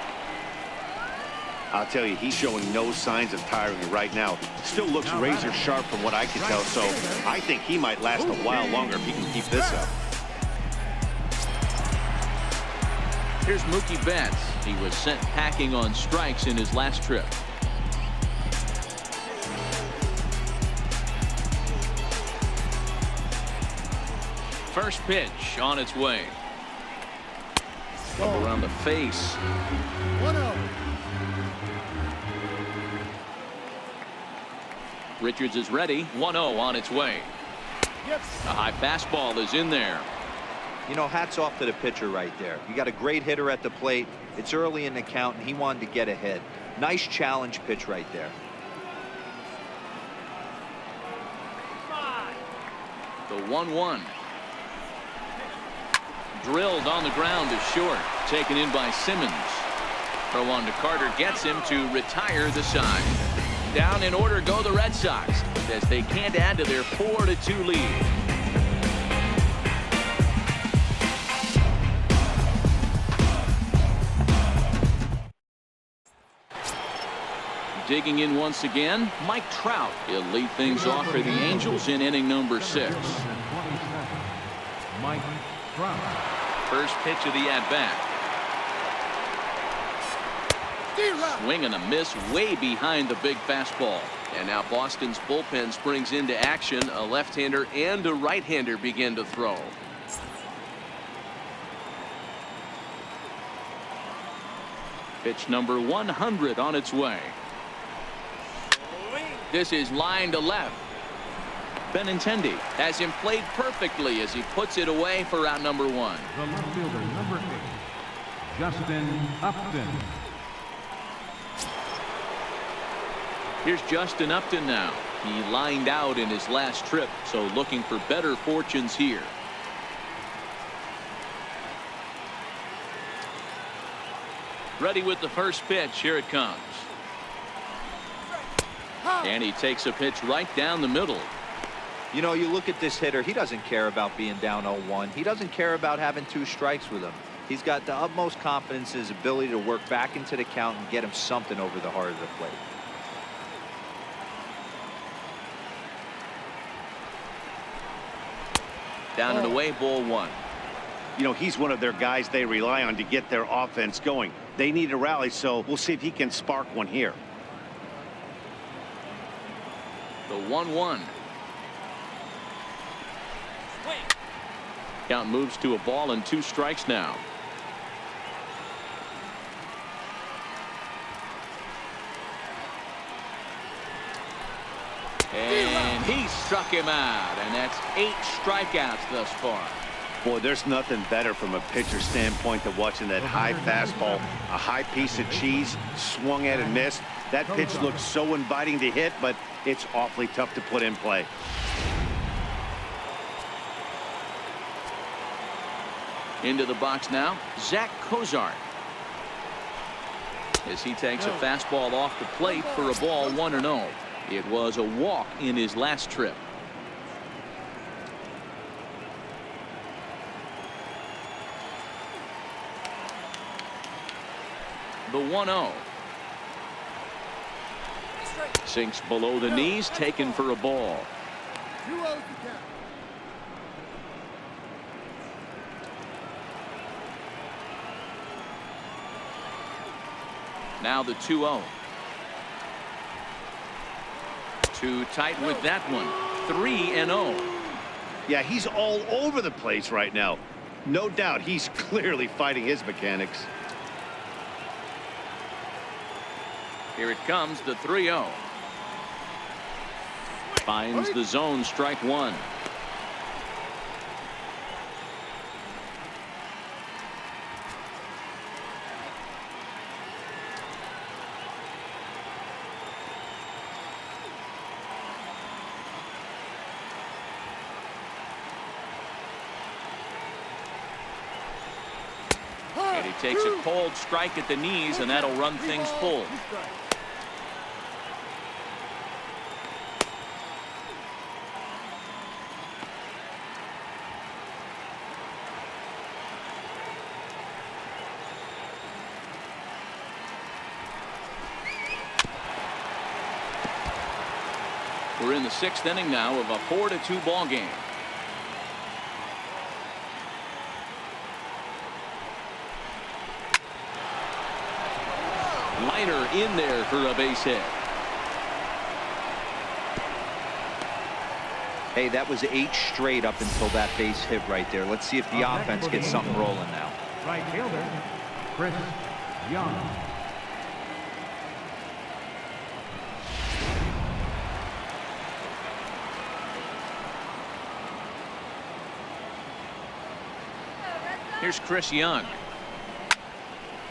I'll tell you, he's showing no signs of tiring right now. Still looks razor sharp from what I can tell, so I think he might last a while longer if he can keep this up. Here's Mookie Betts. He was sent packing on strikes in his last trip. First pitch on its way. Up around the face. 1-0. Richards is ready. 1-0 on its way. Yes. A high fastball is in there. You know, hats off to the pitcher right there. You got a great hitter at the plate. It's early in the count, and he wanted to get ahead. Nice challenge pitch right there. The 1-1. Drilled on the ground to short. Taken in by Simmons. Throw on to Carter gets him to retire the side. Down in order go the Red Sox as they can't add to their 4-2 lead. Digging in once again, Mike Trout. He'll lead things off for the Angels in inning number 6. Mike Trout. First pitch of the at-bat. Swing and a miss way behind the big fastball. And now Boston's bullpen springs into action. A left-hander and a right-hander begin to throw. Pitch number 100 on its way. This is line to left. Benintendi has him played perfectly as he puts it away for out number 1. The left fielder, number 8, Dustin Upton. Here's Justin Upton now. He lined out in his last trip, so looking for better fortunes here. Ready with the first pitch. Here it comes. And he takes a pitch right down the middle. You know, you look at this hitter, he doesn't care about being down 0-1. He doesn't care about having 2 strikes with him. He's got the utmost confidence in his ability to work back into the count and get him something over the heart of the plate. Down and away, ball 1. You know, he's one of their guys they rely on to get their offense going. They need a rally, so we'll see if he can spark one here. The 1-1. Count moves to a ball and 2 strikes now. And he struck him out, and that's 8 strikeouts thus far. Boy, there's nothing better from a pitcher's standpoint than watching that high fastball, a high piece of cheese, swung at and missed. That pitch looks so inviting to hit, but it's awfully tough to put in play. Into the box now, Zach Cozart. As he takes a fastball off the plate for a ball 1-0. It was a walk in his last trip. The 1-0. Sinks below the knees, taken for a ball. 2-0 to count. Now the 2-0. Too tight with that one. 3-0. Yeah, he's all over the place right now. No doubt he's clearly fighting his mechanics. Here it comes, the 3-0. Finds the zone, strike 1. He takes a cold strike at the knees, and that'll run things full. We're in the 6th inning now of a 4-2 ball game. Liner in there for a base hit. Hey, that was 8 straight up until that base hit right there. Let's see if the offense gets something rolling now. Right fielder, Chris Young. Here's Chris Young.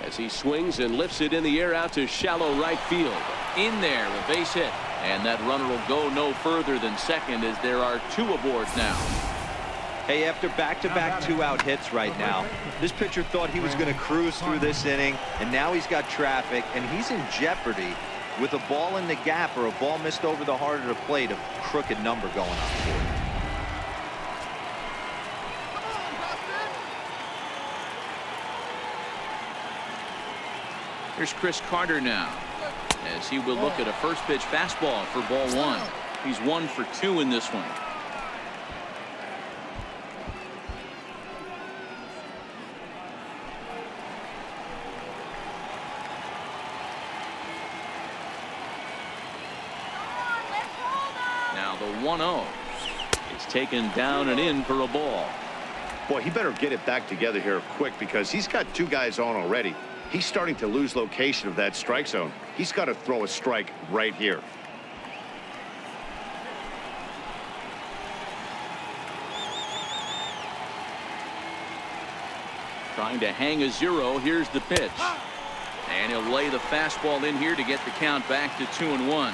As he swings and lifts it in the air out to shallow right field. In there, a base hit. And that runner will go no further than second as there are 2 aboard now. Hey, after back-to-back 2-out hits right now, this pitcher thought he was going to cruise through this inning, and now he's got traffic, and he's in jeopardy with a ball in the gap or a ball missed over the heart of the plate, a crooked number going on for him. Here's Chris Carter now, as he will look at a first pitch fastball for ball 1. He's 1 for 2 in this one. Now the 1-0 is taken down and in for a ball. Boy, he better get it back together here quick because he's got 2 guys on already. He's starting to lose location of that strike zone. He's got to throw a strike right here. Trying to hang a 0. Here's the pitch. And he'll lay the fastball in here to get the count back to 2-1.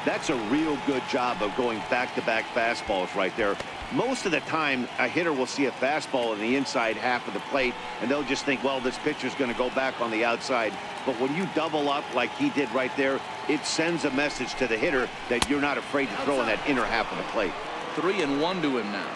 That's a real good job of going back-to-back fastballs right there. Most of the time, a hitter will see a fastball in the inside half of the plate, and they'll just think, well, this pitcher's going to go back on the outside. But when you double up like he did right there, it sends a message to the hitter that you're not afraid to throw in that inner half of the plate. 3-1 to him now.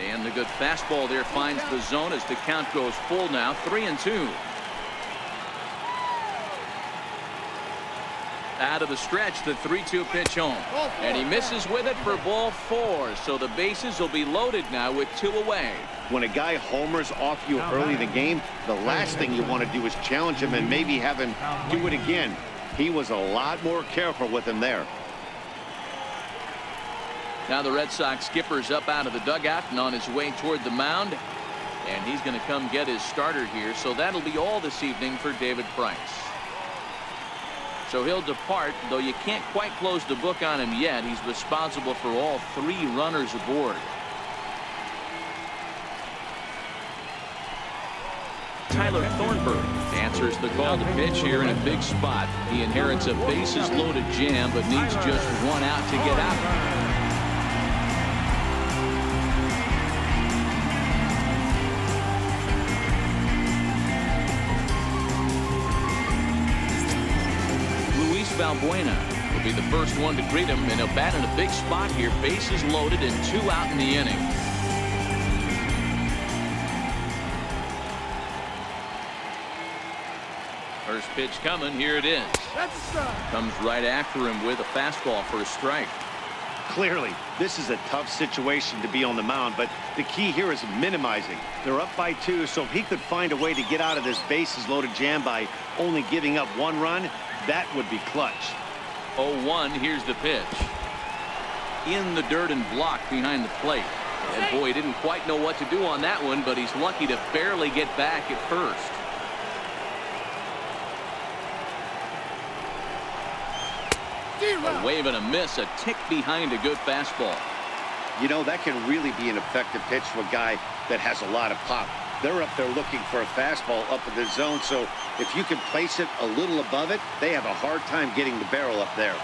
And the good fastball there finds the zone as the count goes full now. 3-2. Out of the stretch, the 3-2 pitch home. And he misses with it for ball 4. So the bases will be loaded now with 2 away. When a guy homers off you early in the game, the last thing you want to do is challenge him and maybe have him do it again. He was a lot more careful with him there. Now the Red Sox skipper's up out of the dugout and on his way toward the mound. And he's going to come get his starter here. So that'll be all this evening for David Price. So he'll depart, though you can't quite close the book on him yet. He's responsible for all 3 runners aboard. Tyler Thornburg answers the call to pitch here in a big spot. He inherits a bases loaded jam, but needs just 1 out to get out. Valbuena will be the first one to greet him, and he'll bat in a big spot here. Bases loaded and 2 out in the inning. First pitch coming. Here it is. Comes right after him with a fastball for a strike. Clearly, this is a tough situation to be on the mound, but the key here is minimizing. They're up by 2, so if he could find a way to get out of this bases loaded jam by only giving up 1 run, that would be clutch. 0-1. Here's the pitch. In the dirt and blocked behind the plate. And boy, he didn't quite know what to do on that one, but he's lucky to barely get back at first. A wave and a miss, a tick behind a good fastball. You know, that can really be an effective pitch to a guy that has a lot of pop. They're up there looking for a fastball up in the zone, so if you can place it a little above it, they have a hard time getting the barrel up there.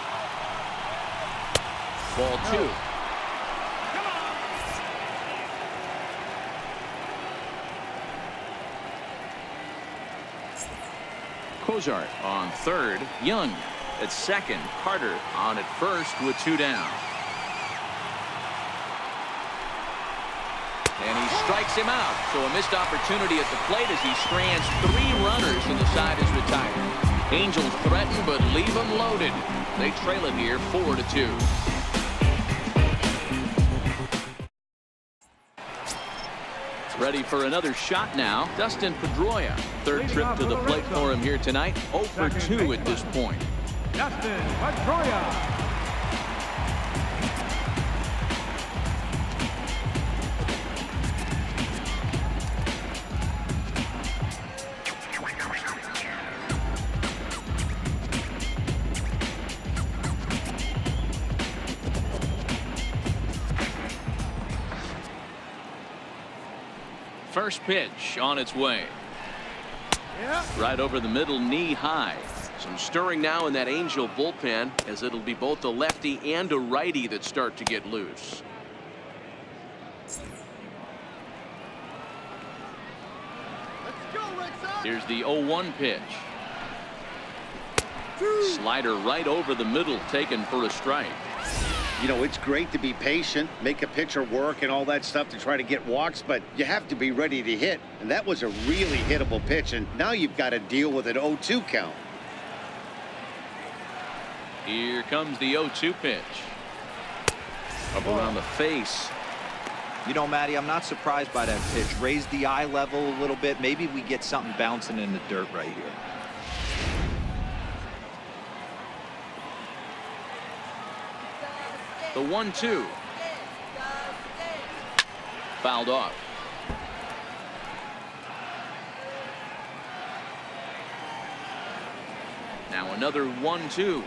Ball 2. Cozart on third. Young at second. Carter on at first with 2 down. And he strikes him out. So a missed opportunity at the plate as he strands 3 runners and the side is retired. Angels threaten but leave them loaded. They trail it here 4-2. Ready for another shot now. Dustin Pedroia. Third trip to the plate for him here tonight. 0 for 2 at this point. Dustin Pedroia. First pitch on its way. Right over the middle, knee high. Some stirring now in that Angel bullpen, as it'll be both a lefty and a righty that start to get loose. Here's the 0-1 pitch. Slider right over the middle, taken for a strike. You know, it's great to be patient, make a pitcher work and all that stuff to try to get walks, but you have to be ready to hit. And that was a really hittable pitch, and now you've got to deal with an 0-2 count. Here comes the 0-2 pitch. Up around the face. You know, Matty, I'm not surprised by that pitch. Raise the eye level a little bit. Maybe we get something bouncing in the dirt right here. The 1-2. Fouled off. Now another 1-2.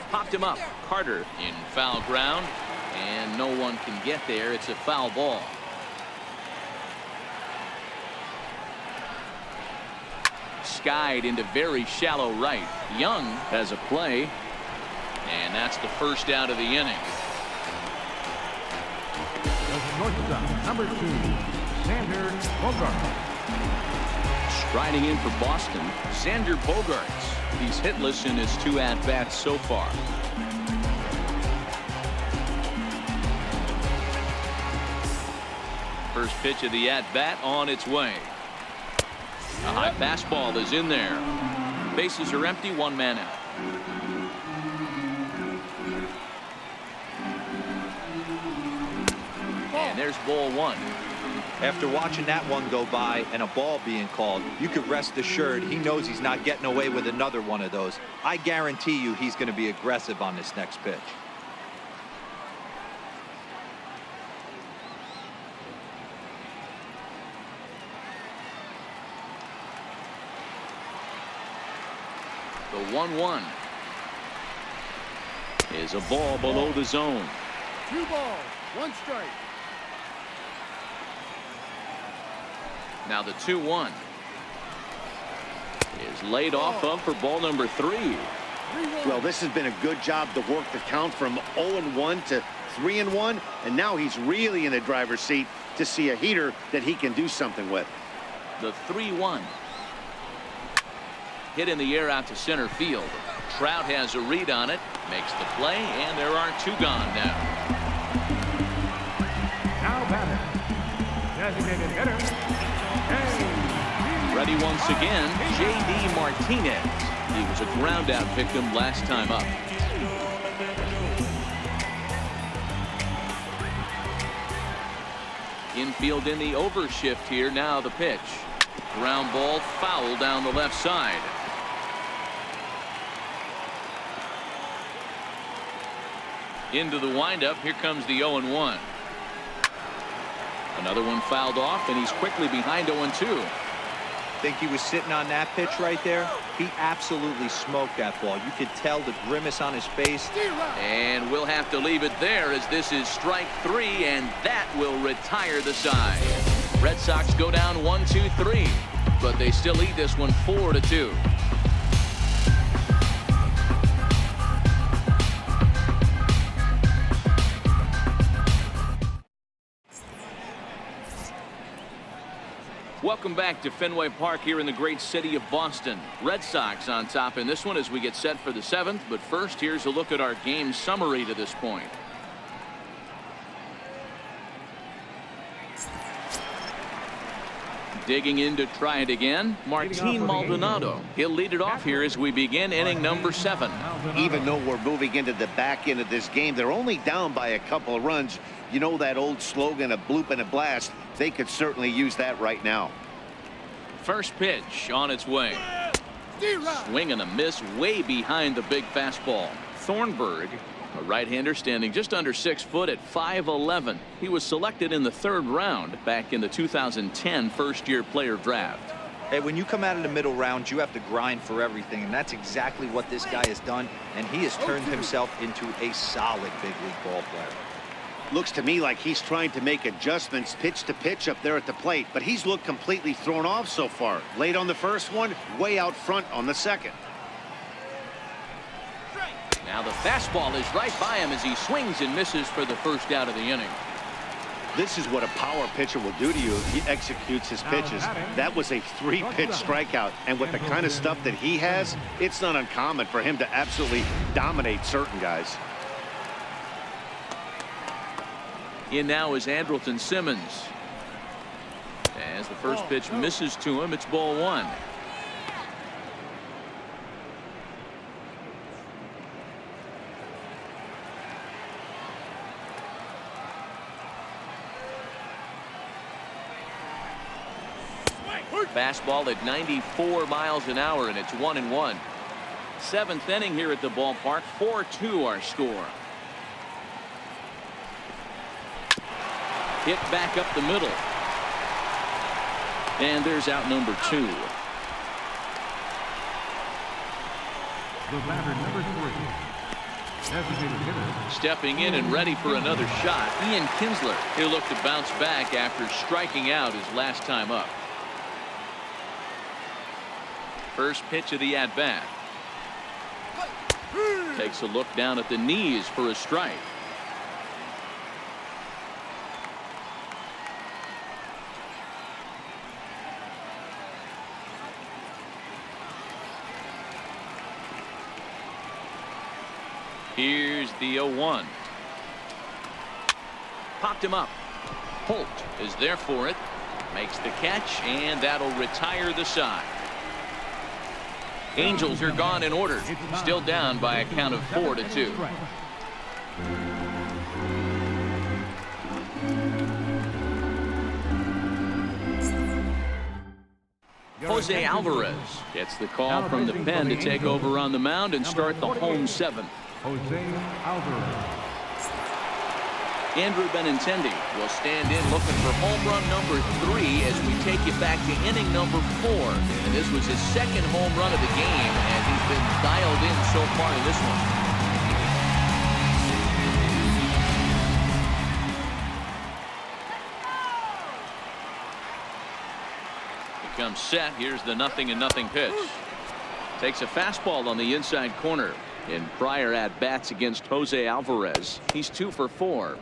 Popped him up. Carter in foul ground, and no one can get there. It's a foul ball. Skied into very shallow right. Young has a play. And that's the first out of the inning. Number 2, Xander Bogaerts. Striding in for Boston, Xander Bogaerts. He's hitless in his 2 at-bats so far. First pitch of the at-bat on its way. A high fastball is in there. Bases are empty, 1 man out. And there's ball 1. After watching that one go by and a ball being called, you could rest assured he knows he's not getting away with another one of those. I guarantee you he's going to be aggressive on this next pitch. The 1-1 is a ball below the zone. 2 balls, 1 strike. Now the 2-1 is laid off of for ball number 3. Well, this has been a good job to work the count from 0-1 to 3-1, and now he's really in the driver's seat to see a heater that he can do something with. The 3-1 hit in the air out to center field. Trout has a read on it, makes the play, and there are 2 gone now. Now batter, designated hitter. Ready once again, J.D. Martinez. He was a ground out victim last time up. Infield in the overshift here. Now the pitch. Ground ball foul down the left side. Into the windup. Here comes the 0-1. Another one fouled off, and he's quickly behind 0-2. Think he was sitting on that pitch right there? He absolutely smoked that ball. You could tell the grimace on his face. And we'll have to leave it there as this is strike 3, and that will retire the side. Red Sox go down 1-2-3, but they still lead this one 4-2. Welcome back to Fenway Park here in the great city of Boston. Red Sox on top in this one as we get set for the 7th. But first, here's a look at our game summary to this point. Digging in to try it again, Martin Maldonado. He'll lead it off here as we begin inning number 7. Even though we're moving into the back end of this game, they're only down by a couple of runs. You know that old slogan, a bloop and a blast. They could certainly use that right now. First pitch on its way. Swing and a miss way behind the big fastball. Thornburg, a right-hander standing just under 6 foot at 5'11". He was selected in the 3rd round back in the 2010 first-year player draft. Hey, when you come out of the middle round, you have to grind for everything, and that's exactly what this guy has done, and he has turned himself into a solid big league ball player. Looks to me like he's trying to make adjustments pitch to pitch up there at the plate, but he's looked completely thrown off so far. Late on the first one, way out front on the second. Now the fastball is right by him as he swings and misses for the first out of the inning. This is what a power pitcher will do to you if he executes his pitches. That was a 3-pitch strikeout, and with the kind of stuff that he has, it's not uncommon for him to absolutely dominate certain guys. In now is Andrelton Simmons. As the first pitch misses to him, it's ball 1. Fastball at 94 miles an hour, and it's 1-1. 7th inning here at the ballpark. 4-2 our score. Hit back up the middle. And there's out number 2. The batter, number 3. Designated hitter. Stepping in and ready for another shot, Ian Kinsler. He'll look to bounce back after striking out his last time up. First pitch of the at-bat. Takes a look down at the knees for a strike. Here's the 0-1. Popped him up. Holt is there for it. Makes the catch, and that'll retire the side. Angels are gone in order. Still down by a count of 4-2. Jose Alvarez gets the call from the pen to take over on the mound and start the home 7th. Jose Alvarez. Andrew Benintendi will stand in looking for home run number 3 as we take you back to inning number 4. And this was his 2nd home run of the game, and he's been dialed in so far in this one. He comes set. Here's the 0-0 pitch. Takes a fastball on the inside corner. In prior at-bats against Jose Alvarez, he's 2 for 4.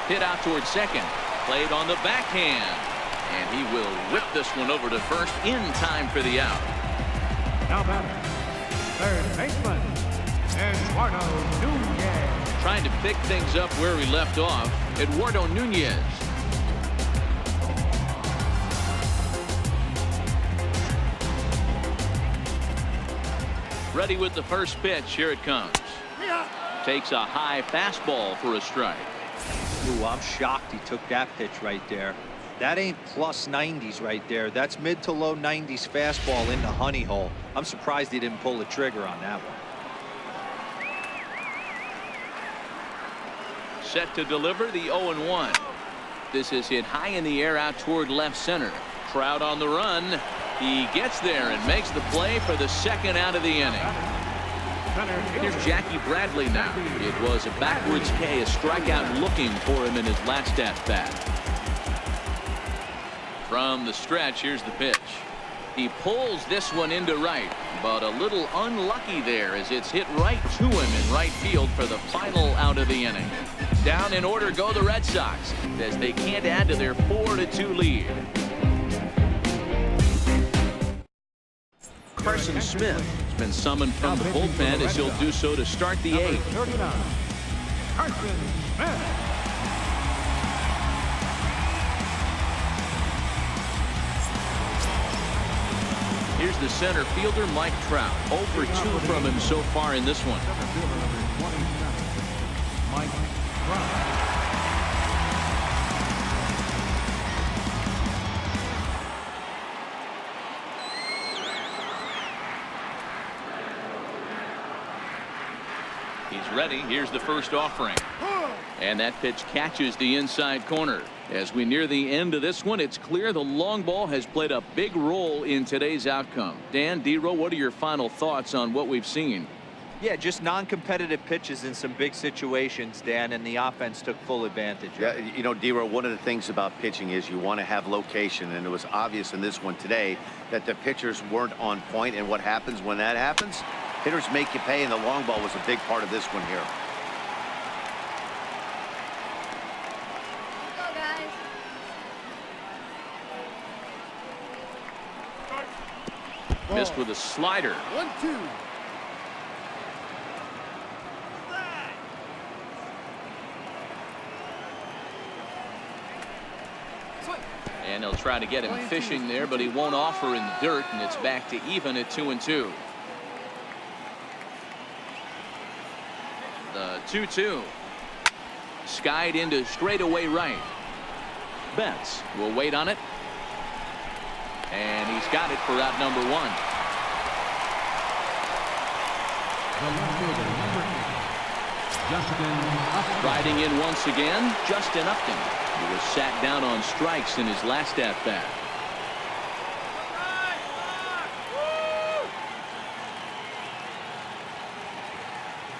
Hit out towards second. Played on the backhand. And he will whip this one over to first in time for the out. Now batter, third baseman, Eduardo Nunez. Trying to pick things up where we left off, Eduardo Nunez. Ready with the first pitch. Here it comes. Takes a high fastball for a strike. Ooh, I'm shocked he took that pitch right there. That ain't plus 90s right there. That's mid to low 90s fastball in the honey hole. I'm surprised he didn't pull the trigger on that one. Set to deliver the 0-1. This is hit high in the air out toward left center. Trout on the run. He gets there and makes the play for the second out of the inning. Here's Jackie Bradley now. It was a backwards K, a strikeout looking for him in his last at-bat. From the stretch, here's the pitch. He pulls this one into right, but a little unlucky there as it's hit right to him in right field for the final out of the inning. Down in order go the Red Sox as they can't add to their 4-2 lead. Carson Smith has been summoned from the bullpen as he'll do so to start the 8th. 39, Carson Smith. Here's the center fielder, Mike Trout. 0 for 2 from him so far in this one. Mike Trout. He's ready. Here's the first offering. And that pitch catches the inside corner. As we near the end of this one, it's clear the long ball has played a big role in today's outcome. Dan, D-Row, what are your final thoughts on what we've seen? Yeah, just non-competitive pitches in some big situations, Dan, and the offense took full advantage. Yeah, you know, D-Row, one of the things about pitching is you want to have location, and it was obvious in this one today that the pitchers weren't on point, and what happens when that happens? Hitters make you pay, and the long ball was a big part of this one here. Missed with a slider. 1-2. And they'll try to get him fishing there, but he won't offer in the dirt, and it's back to even at 2-2. The 2-2. Skied into straightaway right. Betts will wait on it. And he's got it for out number 1. Riding in once again, Justin Upton. He was sat down on strikes in his last at-bat.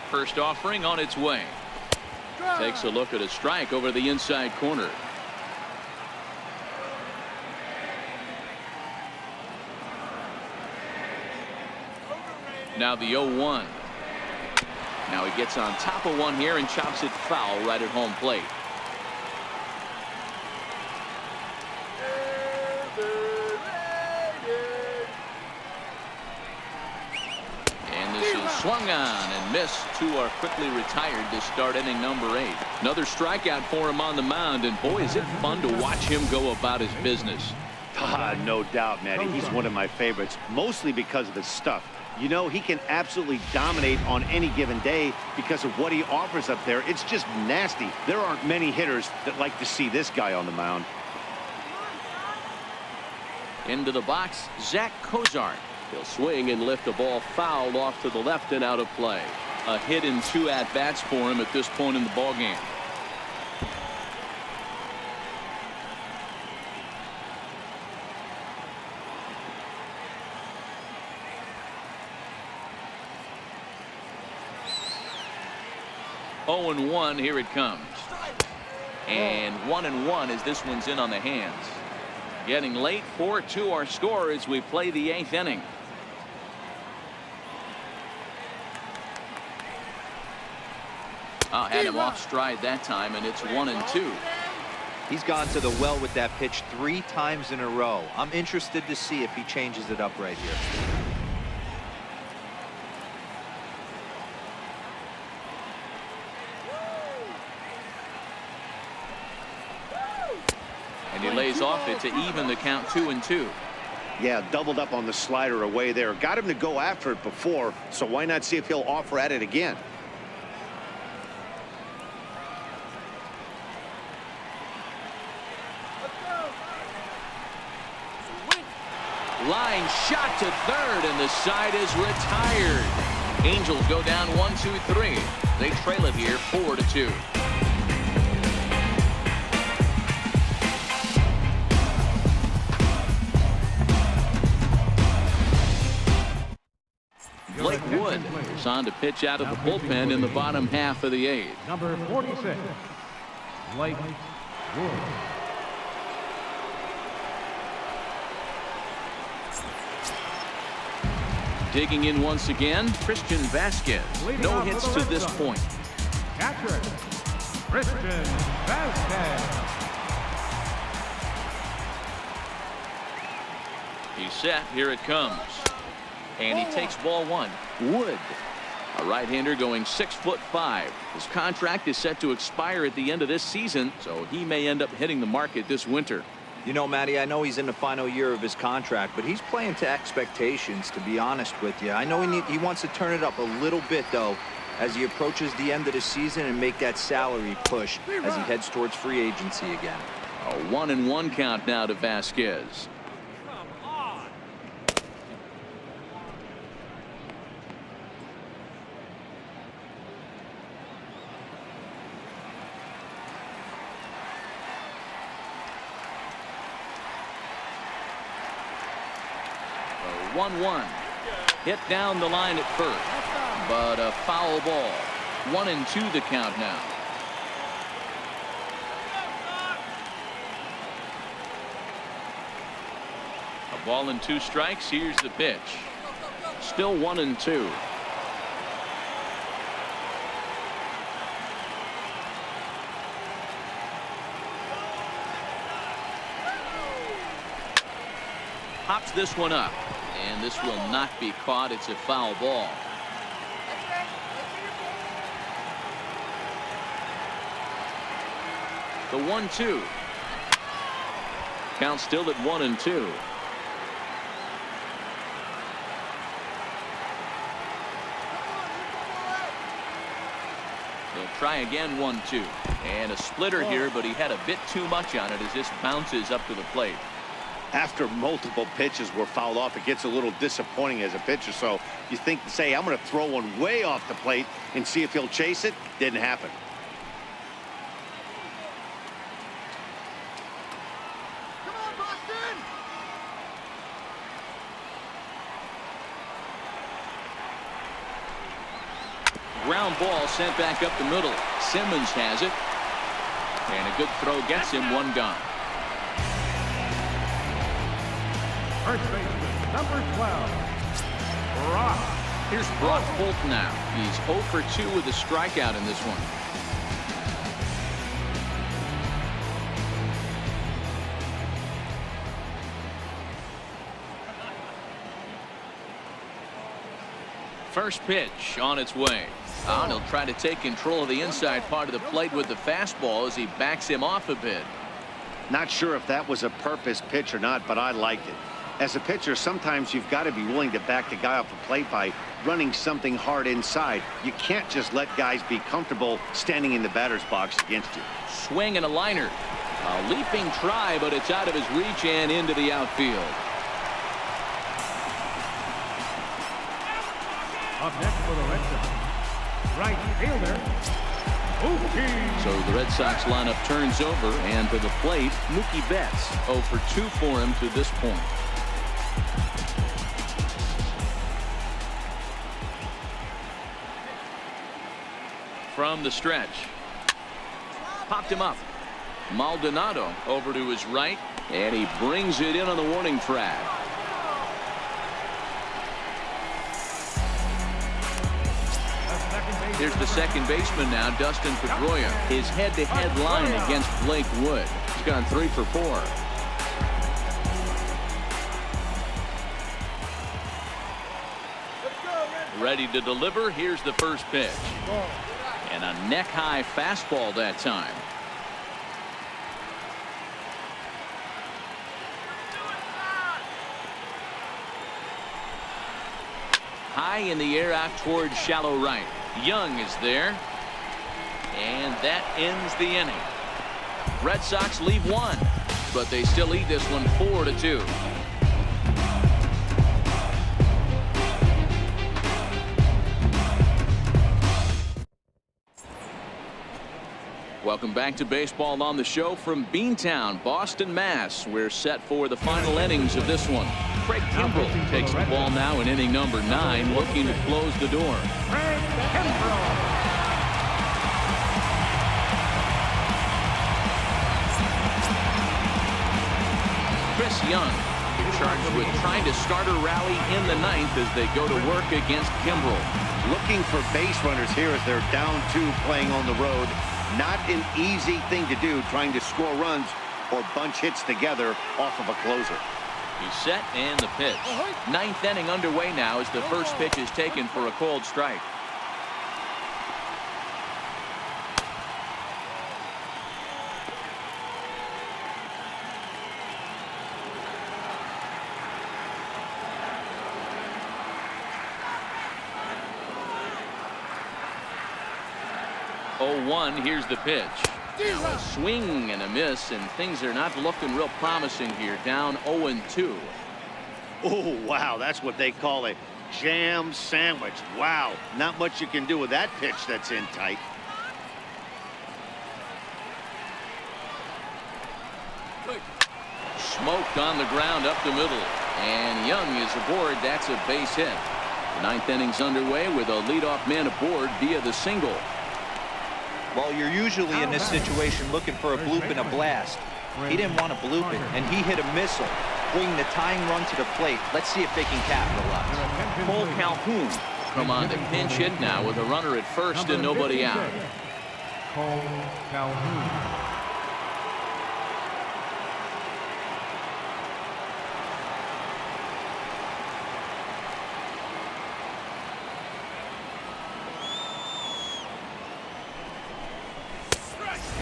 First offering on its way. Takes a look at a strike over the inside corner. Now the 0-1. Now he gets on top of one here and chops it foul right at home plate. And this is swung on and missed. 2 are quickly retired to start inning number 8. Another strikeout for him on the mound, and boy, is it fun to watch him go about his business. No doubt, Matty. He's one of my favorites, mostly because of his stuff. You know, he can absolutely dominate on any given day because of what he offers up there. It's just nasty. There aren't many hitters that like to see this guy on the mound. Into the box, Zach Cozart. He'll swing and lift a ball fouled off to the left and out of play. A hit in 2 at-bats for him at this point in the ballgame. Oh, 0-1, here it comes. And 1-1 as this one's in on the hands. Getting late, 4-2 our score as we play the 8th inning. Had him off stride that time, and it's 1-2. He's gone to the well with that pitch 3 times in a row. I'm interested to see if he changes it up right here. And he lays off it to even the count 2-2. Yeah, doubled up on the slider away there. Got him to go after it before, so why not see if he'll offer at it again? Line shot to third, and the side is retired. Angels go down 1-2-3. They trail it here 4-2. Moves on to pitch out of the bullpen in the bottom half of the 8th. Number 46, Blake Wood. Digging in once again, Christian Vasquez. No hits to this point. Catcher, Christian Vasquez. He's set. Here it comes. And he takes ball 1. Wood, a right-hander going 6'5". His contract is set to expire at the end of this season, so he may end up hitting the market this winter. You know, Matty, I know he's in the final year of his contract, but he's playing to expectations, to be honest with you. I know he wants to turn it up a little bit, though, as he approaches the end of the season and make that salary push as he heads towards free agency again. A 1-1 count now to Vasquez. A 1-1. Hit down the line at first, but a foul ball. 1-2 the count now. A ball and 2 strikes. Here's the pitch. Still 1-2. Pops this one up, and this will not be caught. It's a foul ball. The 1-2. Count still at 1-2. They'll try again. 1-2. And a splitter here, but he had a bit too much on it as this bounces up to the plate. After multiple pitches were fouled off, it gets a little disappointing as a pitcher. So you think, say, I'm going to throw one way off the plate and see if he'll chase it. Didn't happen. Come on, Boston! Ground ball sent back up the middle. Simmons has it. And a good throw gets him. 1 gone. First baseman, number 12, Trout. Here's Brock Holt now. He's 0 for 2 with a strikeout in this one. First pitch on its way. And he'll try to take control of the inside part of the plate with the fastball as he backs him off a bit. Not sure if that was a purpose pitch or not, but I liked it. As a pitcher, sometimes you've got to be willing to back the guy off the plate by running something hard inside. You can't just let guys be comfortable standing in the batter's box against you. Swing and a liner. A leaping try, but it's out of his reach and into the outfield. Up next for the Red Sox, right fielder, Mookie. So the Red Sox lineup turns over, and to the plate, Mookie Betts. 0 for 2 for him to this point. From the stretch. Popped him up. Maldonado over to his right, and he brings it in on the warning track. Here's the second baseman now, Dustin Pedroia. His head-to-head line against Blake Wood. He's gone 3 for 4. Ready to deliver. Here's the first pitch. And a neck-high fastball that time. High in the air out towards shallow right. Young is there. And that ends the inning. Red Sox leave 1, but they still lead this one 4-2. Welcome back to Baseball on the Show from Beantown, Boston, Mass. We're set for the final innings of this one. Craig Kimbrel takes the ball now in inning number 9, looking to close the door. Craig Kimbrel. Chris Young charged with trying to start a rally in the 9th as they go to work against Kimbrel. Looking for base runners here as they're down 2 playing on the road. Not an easy thing to do, trying to score runs or bunch hits together off of a closer. He's set and the pitch. 9th inning underway now as the first pitch is taken for a cold strike. Here's the pitch. A swing and a miss, and things are not looking real promising here. Down 0-2. Oh, wow, that's what they call a jam sandwich. Wow, not much you can do with that pitch that's in tight. Smoked on the ground up the middle, and Young is aboard. That's a base hit. The 9th inning's underway with a leadoff man aboard via the single. Well, you're usually in this situation looking for a bloop and a blast. He didn't want to bloop it, and he hit a missile, bringing the tying run to the plate. Let's see if they can capitalize. Cole Calhoun come on the pinch hit now with a runner at first and nobody out. Cole Calhoun.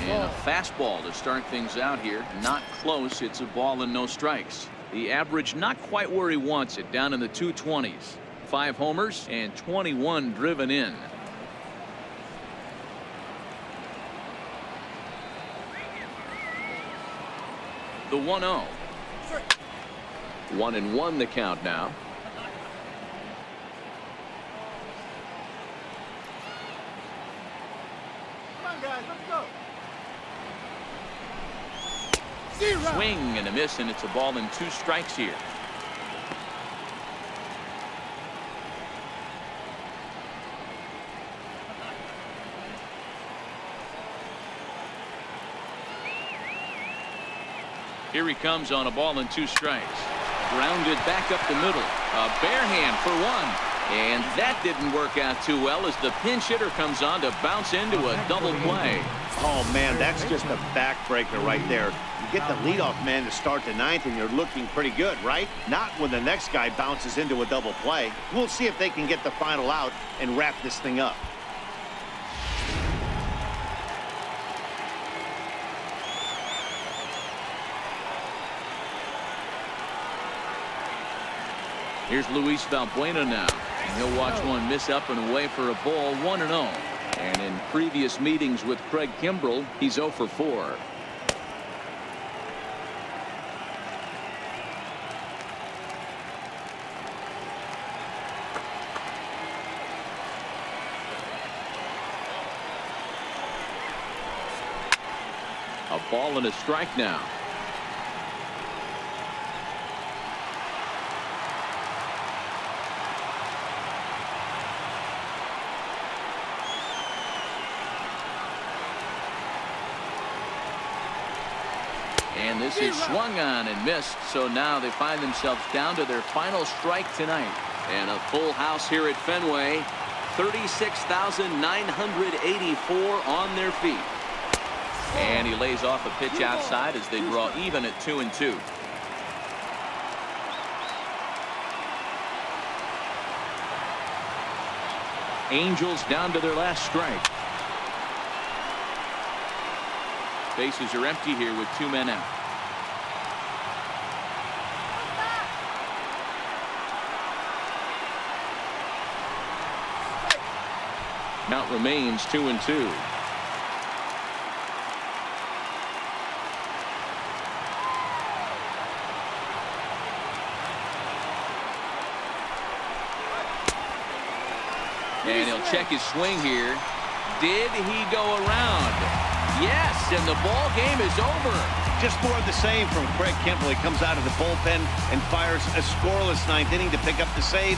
And a fastball to start things out here. Not close. It's a ball and no strikes. The average not quite where he wants it, down in the 220s. 5 homers and 21 driven in. The 1-0. 1-1 the count now. Come on, guys, let's go. Swing and a miss, and it's a ball and 2 strikes here. Here he comes on a ball and 2 strikes. Grounded back up the middle. A bare hand for 1. And that didn't work out too well as the pinch hitter comes on to bounce into a double play. Oh, man, that's just a backbreaker right there. You get the leadoff man to start the 9th, and you're looking pretty good, right? Not when the next guy bounces into a double play. We'll see if they can get the final out and wrap this thing up. Here's Luis Valbuena now. And he'll watch one miss up and away for a ball. 1-0. And in previous meetings with Craig Kimbrel, he's 0 for 4. A ball and a strike now. And this is swung on and missed, so now they find themselves down to their final strike tonight. And a full house here at Fenway. 36,984 on their feet. And he lays off a pitch outside as they draw even at 2-2. Angels down to their last strike. Bases are empty here with 2 men out. Count remains 2-2. And he'll check his swing here. Did he go around? Yes, and the ball game is over. Just more of the same from Craig Kimbrel. He comes out of the bullpen and fires a scoreless ninth inning to pick up the save.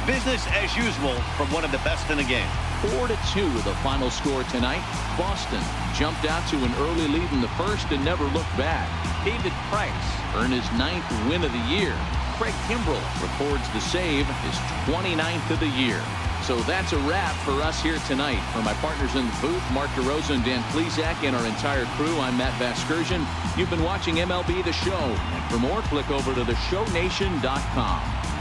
Business as usual from one of the best in the game. 4-2 the final score tonight. Boston jumped out to an early lead in the first and never looked back. David Price earned his 9th win of the year. Craig Kimbrel records the save, his 29th of the year. So that's a wrap for us here tonight. For my partners in the booth, Mark DeRosa and Dan Plesac, and our entire crew, I'm Matt Vasgersian. You've been watching MLB The Show. And for more, click over to theshownation.com.